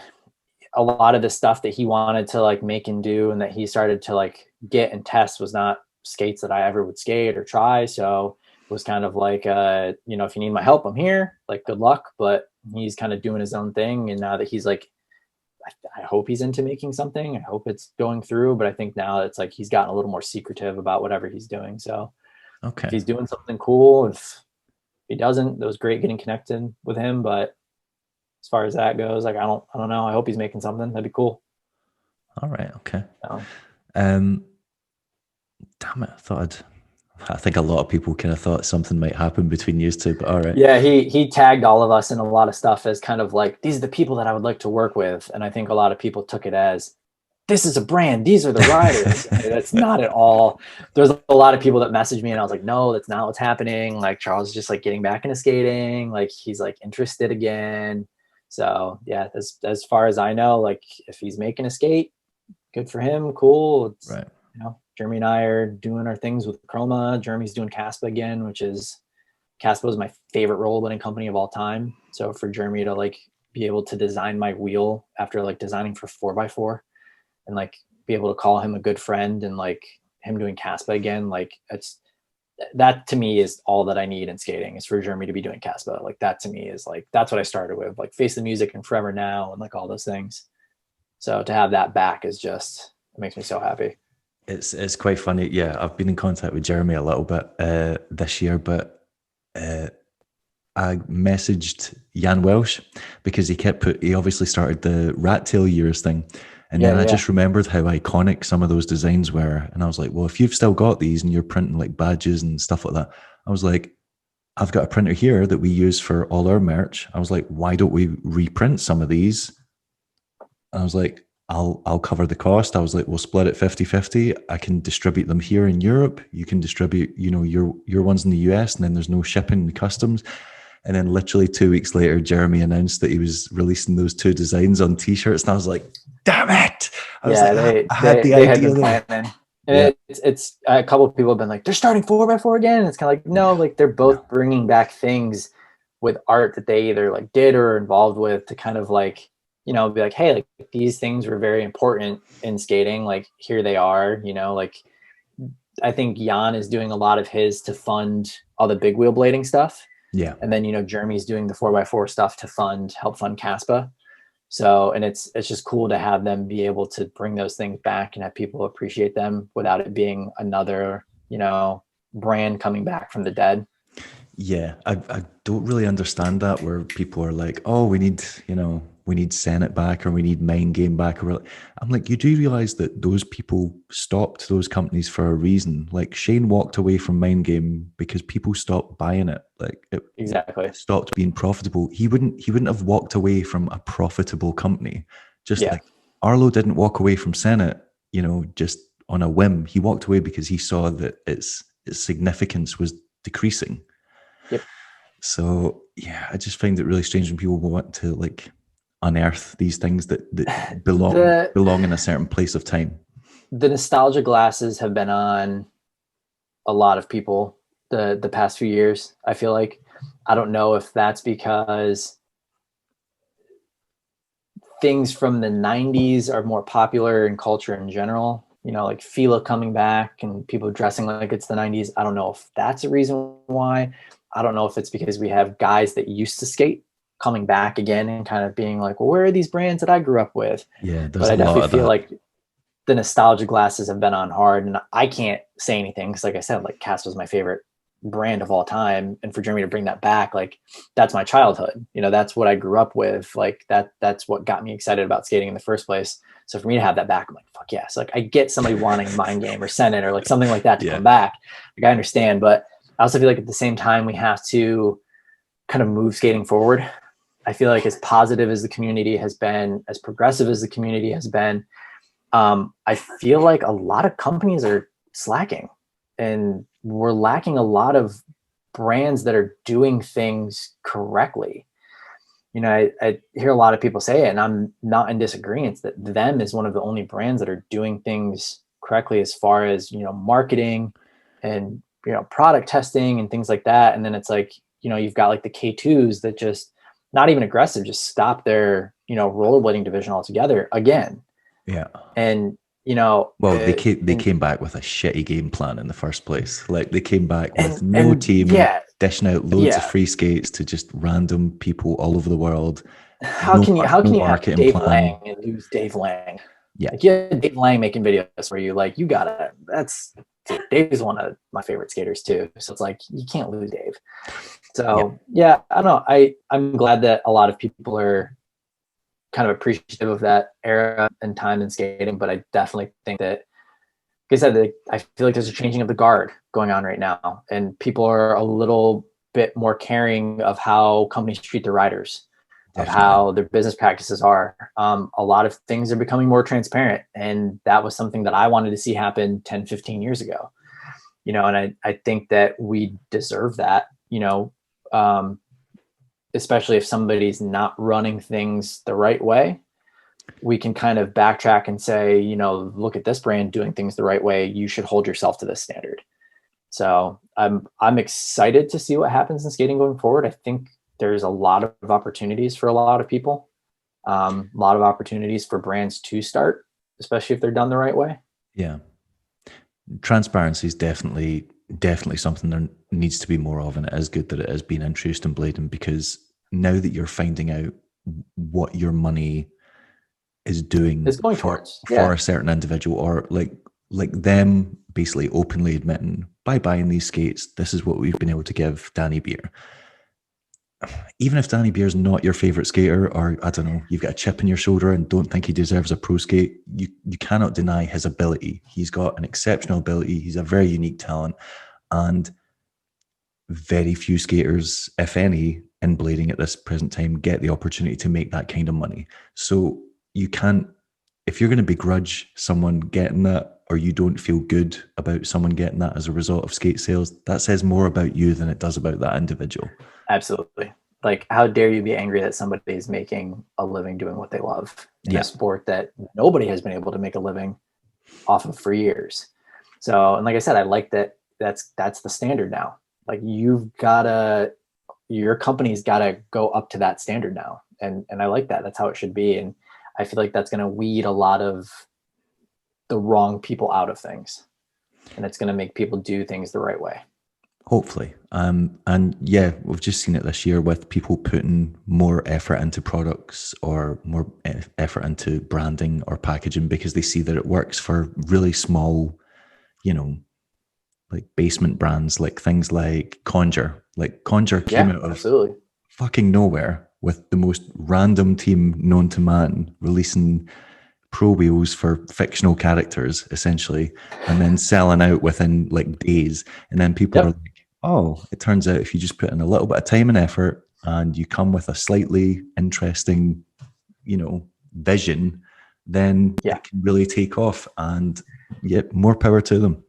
a lot of the stuff that he wanted to like make and do and that he started to like get and test was not skates that I ever would skate or try. So it was kind of like, you know, if you need my help, I'm here, like, good luck. But he's kind of doing his own thing. And now that he's like, I hope he's into making something. I hope it's going through. But I think now it's like he's gotten a little more secretive about whatever he's doing. So if Okay. he's doing something cool, if he doesn't, it was great getting connected with him. But as far as that goes, like, I don't know. I hope he's making something. That'd be cool. All right. Okay. So, Um, damn it. I think a lot of people kind of thought something might happen between you two, but all right. yeah, he tagged all of us in a lot of stuff as kind of like, these are the people that I would like to work with. And I think a lot of people took it as, this is a brand, these are the riders. That's not at all. There's a lot of people that messaged me and I was like, no, that's not what's happening. Like, Charles is just like getting back into skating. Like, he's like interested again. So yeah, as far as I know, like, if he's making a skate, good for him. Cool. It's, Right. you know, Jeremy and I are doing our things with Chroma. Jeremy's doing Caspa again, which is, Caspa is my favorite rollerblading company of all time. So for Jeremy to like be able to design my wheel after like designing for 4x4, and like be able to call him a good friend, and like him doing Caspa again, like that to me is all that I need in skating, is for Jeremy to be doing Caspa. Like, that to me is like, that's what I started with, like Face the Music and Forever Now and like all those things. So to have that back is just, it makes me so happy. It's quite funny. Yeah, I've been in contact with Jeremy a little bit this year, but I messaged Jan Welsh because he obviously started the rat tail years thing. And then I just remembered how iconic some of those designs were. And I was like, well, if you've still got these and you're printing like badges and stuff like that, I was like, I've got a printer here that we use for all our merch. I was like, why don't we reprint some of these? And I was like, I'll cover the cost. I was like, we'll split it 50-50. I can distribute them here in Europe. You can distribute, you know, your ones in the US, and then there's no shipping and customs. And then literally 2 weeks later, Jeremy announced that he was releasing those two designs on t-shirts. And I was like, damn it. I was like, I had the idea had planning. And it's a couple of people have been like, they're starting 4x4 again. And it's kind of like, no, like they're both bringing back things with art that they either like did or involved with, to kind of like, you know, be like, hey, like these things were very important in skating. Like, here they are, you know, like I think Jan is doing a lot of his to fund all the big wheel blading stuff. Yeah. And then, you know, Jeremy's doing the 4x4 stuff to help fund Caspa. So, and it's just cool to have them be able to bring those things back and have people appreciate them without it being another, you know, brand coming back from the dead. Yeah. I don't really understand that, where people are like, oh, we need Senate back, or we need Mind Game back. I'm like, you do realize that those people stopped those companies for a reason. Like, Shane walked away from Mind Game because people stopped buying it. Like, it Exactly stopped being profitable. He wouldn't have walked away from a profitable company. Just like Arlo didn't walk away from Senate, you know, just on a whim. He walked away because he saw that its significance was decreasing. Yep. So yeah, I just find it really strange when people want to like unearth these things that belong in a certain place of time. The nostalgia glasses have been on a lot of people the past few years. I feel like, I don't know if that's because things from the 90s are more popular in culture in general, you know, like Fila coming back and people dressing like it's the 90s. I don't know if that's a reason why. I don't know if it's because we have guys that used to skate coming back again and kind of being like, well, where are these brands that I grew up with? Yeah, there's But I a lot definitely of feel that. like the nostalgia glasses have been on hard, and I can't say anything because, like I said, like Cast was my favorite brand of all time, and for Jeremy to bring that back, like that's my childhood. You know, that's what I grew up with. Like that's what got me excited about skating in the first place. So for me to have that back, I'm like, fuck yes. Like I get somebody wanting Mind Game or Senate or like something like that to Yeah. come back. Like I understand, but I also feel like at the same time we have to kind of move skating forward. I feel like as positive as the community has been, as progressive as the community has been, I feel like a lot of companies are slacking, and we're lacking a lot of brands that are doing things correctly. You know, I hear a lot of people say it, and I'm not in disagreement that them is one of the only brands that are doing things correctly as far as, you know, marketing and, you know, product testing and things like that. And then it's like, you know, you've got like the K2s that just not even aggressive, just stop their, you know, rollerblading division altogether again. Yeah. And, you know, Well, they came back with a shitty game plan in the first place. Like they came back with no and team, yeah, dishing out loads of yeah. free skates to just random people all over the world. How can you No have marketing Dave plan. Lang and lose Dave Lang? Yeah. Like you had Dave Lang making videos for you, like you gotta. That's dude, Dave is one of my favorite skaters too. So it's like you can't lose Dave. Yeah. So yeah, I don't know. I'm glad that a lot of people are kind of appreciative of that era and time in skating, but I definitely think that, like I said, I feel like there's a changing of the guard going on right now, and people are a little bit more caring of how companies treat their riders, of Definitely. how their business practices are. A lot of things are becoming more transparent, and that was something that I wanted to see happen 10, 15 years ago. You know, and I think that we deserve that, you know, especially if somebody's not running things the right way. We can kind of backtrack and say, you know, look at this brand doing things the right way. You should hold yourself to this standard. So I'm excited to see what happens in skating going forward. I think there's a lot of opportunities for a lot of people, a lot of opportunities for brands to start, especially if they're done the right way. Yeah. Transparency is definitely something there needs to be more of, and it is good that it has been introduced in blading, because now that you're finding out what your money is doing It's going for towards, for yeah, a certain individual, or like them basically openly admitting, by buying these skates, this is what we've been able to give Danny Beer. Even if Danny Beer's not your favorite skater, or I don't know, you've got a chip in your shoulder and don't think he deserves a pro skate, you cannot deny his ability. He's got an exceptional ability. He's a very unique talent, and very few skaters, if any, in blading at this present time get the opportunity to make that kind of money. So you can't, if you're going to begrudge someone getting that, or you don't feel good about someone getting that as a result of skate sales, that says more about you than it does about that individual. absolutely. Like, how dare you be angry that somebody is making a living doing what they love in a Yeah. sport that nobody has been able to make a living off of for years. So, and like I said, I like that that's the standard now. Like your company's gotta go up to that standard now. And I like that. That's how it should be. And I feel like that's gonna weed a lot of the wrong people out of things. And it's gonna make people do things the right way. Hopefully. And yeah, we've just seen it this year with people putting more effort into products, or more effort into branding or packaging, because they see that it works for really small, you know, like basement brands, like things like Conjure. Like Conjure came Yeah, out of absolutely. fucking nowhere with the most random team known to man, releasing pro wheels for fictional characters essentially, and then selling out within like days. And then people are Yep. like, oh, it turns out if you just put in a little bit of time and effort, and you come with a slightly interesting, you know, vision, then Yeah. it can really take off. And yet, more power to them.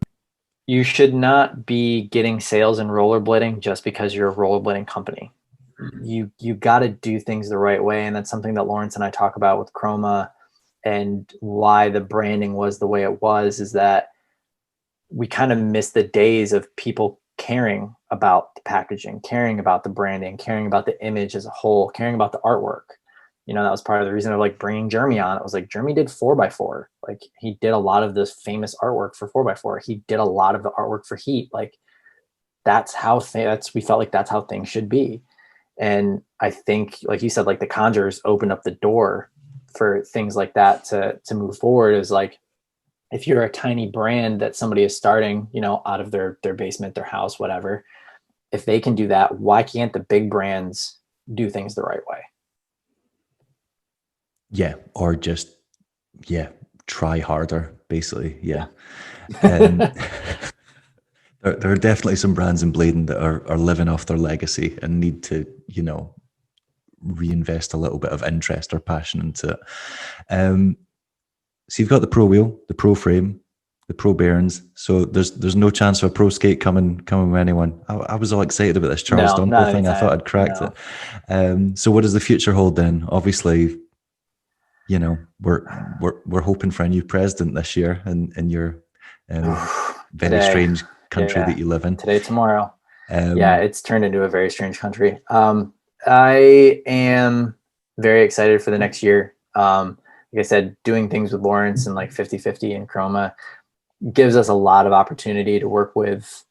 You should not be getting sales in rollerblading just because you're a rollerblading company. You got to do things the right way, and that's something that Lawrence and I talk about with Chroma, and why the branding was the way it was, is that we kind of miss the days of people caring about the packaging, caring about the branding, caring about the image as a whole, caring about the artwork. You know, that was part of the reason of like bringing Jeremy on. It was like Jeremy did 4x4. Like he did a lot of this famous artwork for 4x4. He did a lot of the artwork for Heat. Like we felt like that's how things should be. And I think, like you said, like the Conjurers opened up the door for things like that to move forward. Is like, if you're a tiny brand that somebody is starting, you know, out of their basement, their house, whatever, if they can do that, why can't the big brands do things the right way? Yeah. Or just, yeah, try harder, basically. Yeah. Um, there are definitely some brands in Bladen that are living off their legacy and need to, you know, reinvest a little bit of interest or passion into it. So you've got the Pro wheel, the Pro frame, the Pro bearings. So there's no chance of a Pro skate coming with anyone. I was all excited about this Charles No, Dunkel not thing. I thought anytime. I'd cracked No. it. So what does the future hold then? Obviously, you know, we're hoping for a new president this year in your very Today, strange country that you live in. today, tomorrow. Yeah, Um, it's turned into a very strange country. I am very excited for the next year. Like I said, doing things with Lawrence and like 50/50 and Chroma gives us a lot of opportunity to work with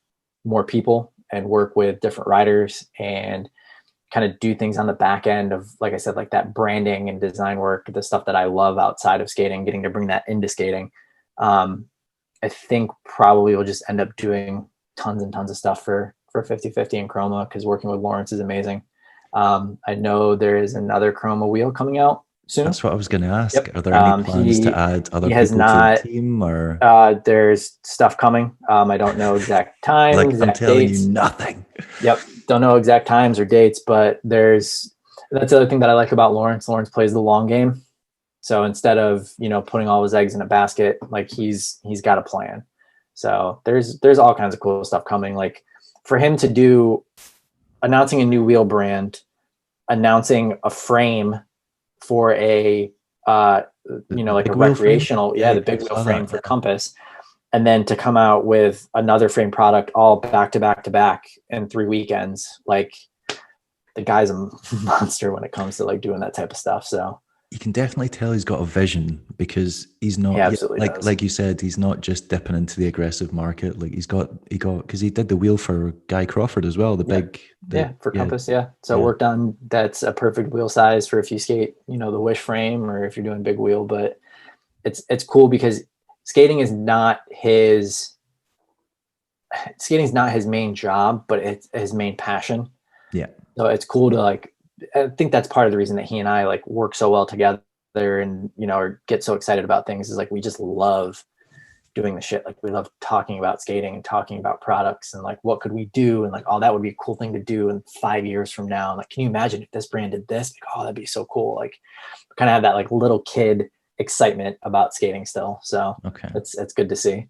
more people and work with different riders and kind of do things on the back end of, like I said, like that branding and design work, the stuff that I love outside of skating, getting to bring that into skating. I think probably we'll just end up doing tons and tons of stuff for 50/50 and Chroma, because working with Lawrence is amazing. I know there is another Chroma wheel coming out soon. that's what I was going to ask. Yep. Are there any plans to add other He has people to the not. team, or There's stuff coming. I don't know exact time, like I'm exact telling you dates. nothing? Yep. Don't know exact times or dates, but that's the other thing that I like about Lawrence. Lawrence plays the long game. So instead of, you know, putting all his eggs in a basket, like he's got a plan. So there's all kinds of cool stuff coming. Like for him to do announcing a new wheel brand, announcing a frame for a you know, like a big wheel frame? recreational, Yeah, the I big wheel saw frame that. for Yeah. Compass, and then to come out with another frame product all back to back to back in 3 weekends. Like the guy's a monster when it comes to like doing that type of stuff. So You can definitely tell he's got a vision, because he's he not, yeah, absolutely does. like you said, he's not just dipping into the aggressive market. Like he got, because he did the wheel for Guy Crawford as well. For Compass. Yeah. So it worked on, that's a perfect wheel size for if you skate, you know, the wish frame, or if you're doing big wheel. But it's cool because skating is not his main job, but it's his main passion. Yeah. So it's cool to like, I think that's part of the reason that he and I like work so well together and, you know, or get so excited about things, is like, we just love doing the shit. Like we love talking about skating and talking about products and like, what could we do? And like, oh, that would be a cool thing to do in 5 years from now. And like, can you imagine if this brand did this? Like, oh, that'd be so cool. Like kind of have that like little kid excitement about skating still. So Okay. it's good to see.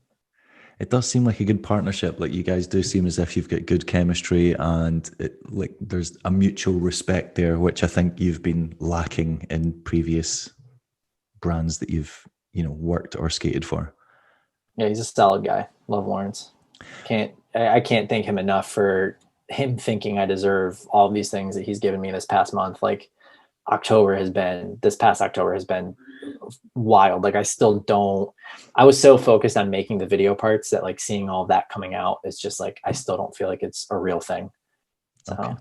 It does seem like a good partnership. Like you guys do seem as if you've got good chemistry, and like there's a mutual respect there, which I think you've been lacking in previous brands that you've, you know, worked or skated for. Yeah, he's a solid guy. Love Lawrence. I can't thank him enough for him thinking I deserve all of these things that he's given me this past month. Like this past October has been wild. Like I was so focused on making the video parts that like seeing all of that coming out, it's just like, I still don't feel like it's a real thing. So Okay.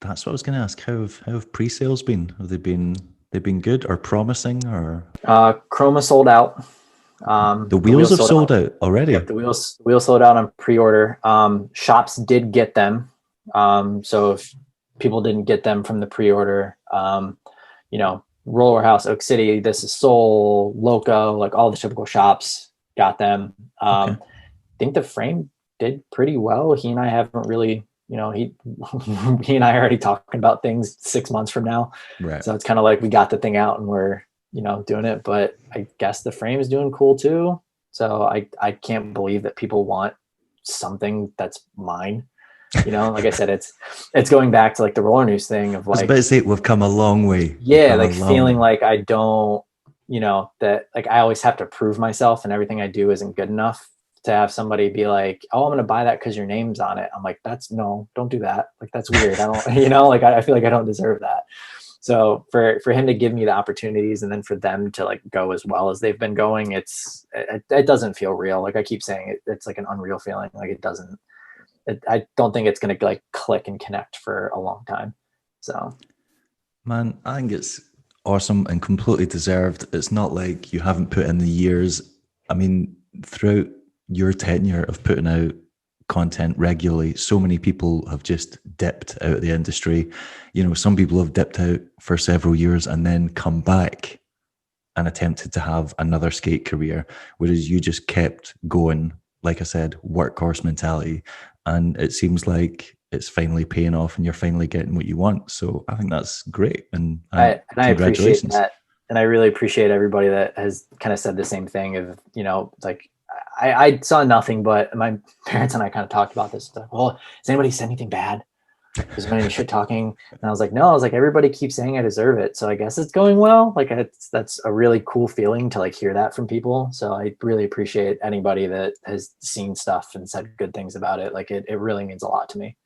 That's what I was going to ask. How have pre-sales been? Have they've been good or promising, or Chroma sold out. the wheels have sold out already? Yep, the wheels sold out on pre-order. Shops did get them. So if people didn't get them from the pre-order, you know, Roller House, Oak City, This Is Soul, Loco, like all the typical shops got them. Okay. I think the frame did pretty well. He and I haven't really, you know, he and I are already talking about things 6 months from now. Right. So it's kind of like we got the thing out and we're, you know, doing it. But I guess the frame is doing cool too. So I can't believe that people want something that's mine. You know, like I said, it's going back to like the roller news thing of I was like, about to say, we've come a long way. yeah, like feeling like I don't, you know, that like I always have to prove myself and everything I do isn't good enough to have somebody be like, oh, I'm going to buy that because your name's on it. I'm like, no, don't do that. Like, that's weird. I don't, you know, like I feel like I don't deserve that. So for him to give me the opportunities and then for them to like go as well as they've been going, it doesn't feel real. Like I keep saying, it's like an unreal feeling. Like it doesn't I don't think it's going to like click and connect for a long time. So, man, I think it's awesome and completely deserved. It's not like you haven't put in the years. I mean, throughout your tenure of putting out content regularly, so many people have just dipped out of the industry. You know, some people have dipped out for several years and then come back and attempted to have another skate career, whereas you just kept going, like I said, workhorse mentality. And it seems like it's finally paying off and you're finally getting what you want. So I think that's great. And I appreciate congratulations. that. And I really appreciate everybody that has kind of said the same thing of, you know, like I saw nothing, but my parents and I kind of talked about this. Like, well, has anybody said anything bad? There's been any shit talking? And I was like, no, I was like, everybody keeps saying I deserve it. So I guess it's going well. Like that's a really cool feeling to like hear that from people. So I really appreciate anybody that has seen stuff and said good things about it. Like it really means a lot to me.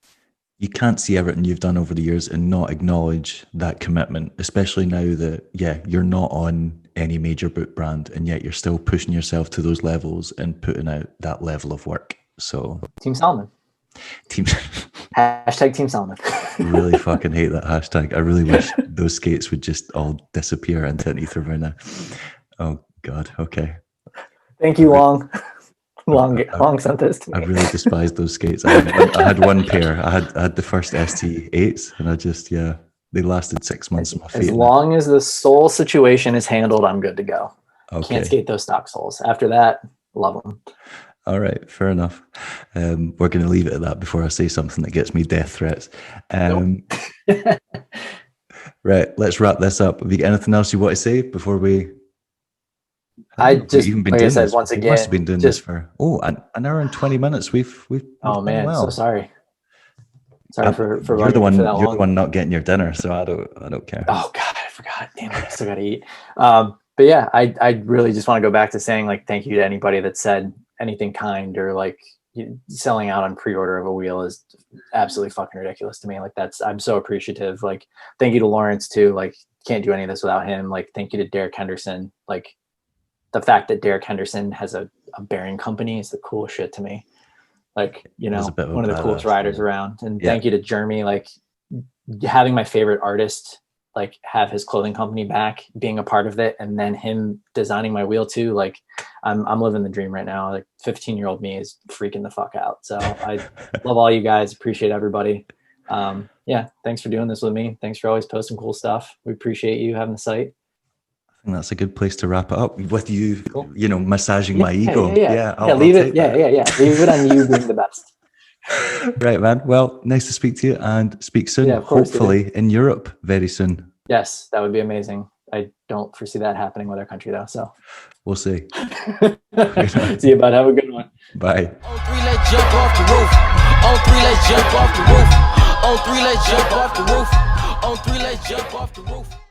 You can't see everything you've done over the years and not acknowledge that commitment, especially now that, yeah, you're not on any major boot brand and yet you're still pushing yourself to those levels and putting out that level of work. So Team Salmon. Hashtag Team Salmon. Really fucking hate that hashtag. I really wish those skates would just all disappear into an ether right now. Oh God. Okay. Thank you, Long. Long sent this to me. I really despise those skates. I had one pair. I had the first ST8s, and I just they lasted 6 months on my feet. As long as the sole situation is handled, I'm good to go. Okay. Can't skate those stock soles. After that, love them. All right, fair enough. We're going to leave it at that before I say something that gets me death threats. Nope. Right, let's wrap this up. Have you got anything else you want to say before we? I just, like I said, once again, we must have been doing this for an hour and 20 minutes. We've oh man, well. So sorry. Sorry for you're the one. You're the one not getting your dinner, so I don't care. Oh God, I forgot. Damn it, I still gotta eat. But yeah, I really just want to go back to saying like thank you to anybody that said anything kind or like selling out on pre-order of a wheel is absolutely fucking ridiculous to me. Like I'm so appreciative. Like thank you to Lawrence too. Like can't do any of this without him. Like thank you to Derek Henderson. Like the fact that Derek Henderson has a bearing company is the coolest shit to me. Like, you know, one of the coolest riders around. And thank you to Jeremy, like having my favorite artist, like have his clothing company back, being a part of it. And then him designing my wheel too. Like I'm living the dream right now. Like 15-year-old me is freaking the fuck out. So I love all you guys. Appreciate everybody. Yeah. Thanks for doing this with me. Thanks for always posting cool stuff. We appreciate you having the site. I think that's a good place to wrap it up with you, you know, massaging my ego. Leave it. Leave it on you being the best. Right, man. Well, nice to speak to you and speak soon. Yeah, hopefully in Europe very soon. Yes, that would be amazing. I don't foresee that happening with our country though. So we'll see. See you, bud. Have a good one. Bye. On three, let's jump off the roof. On three, let's jump off the roof. On three, let's jump off the roof. On three, let's jump off the roof.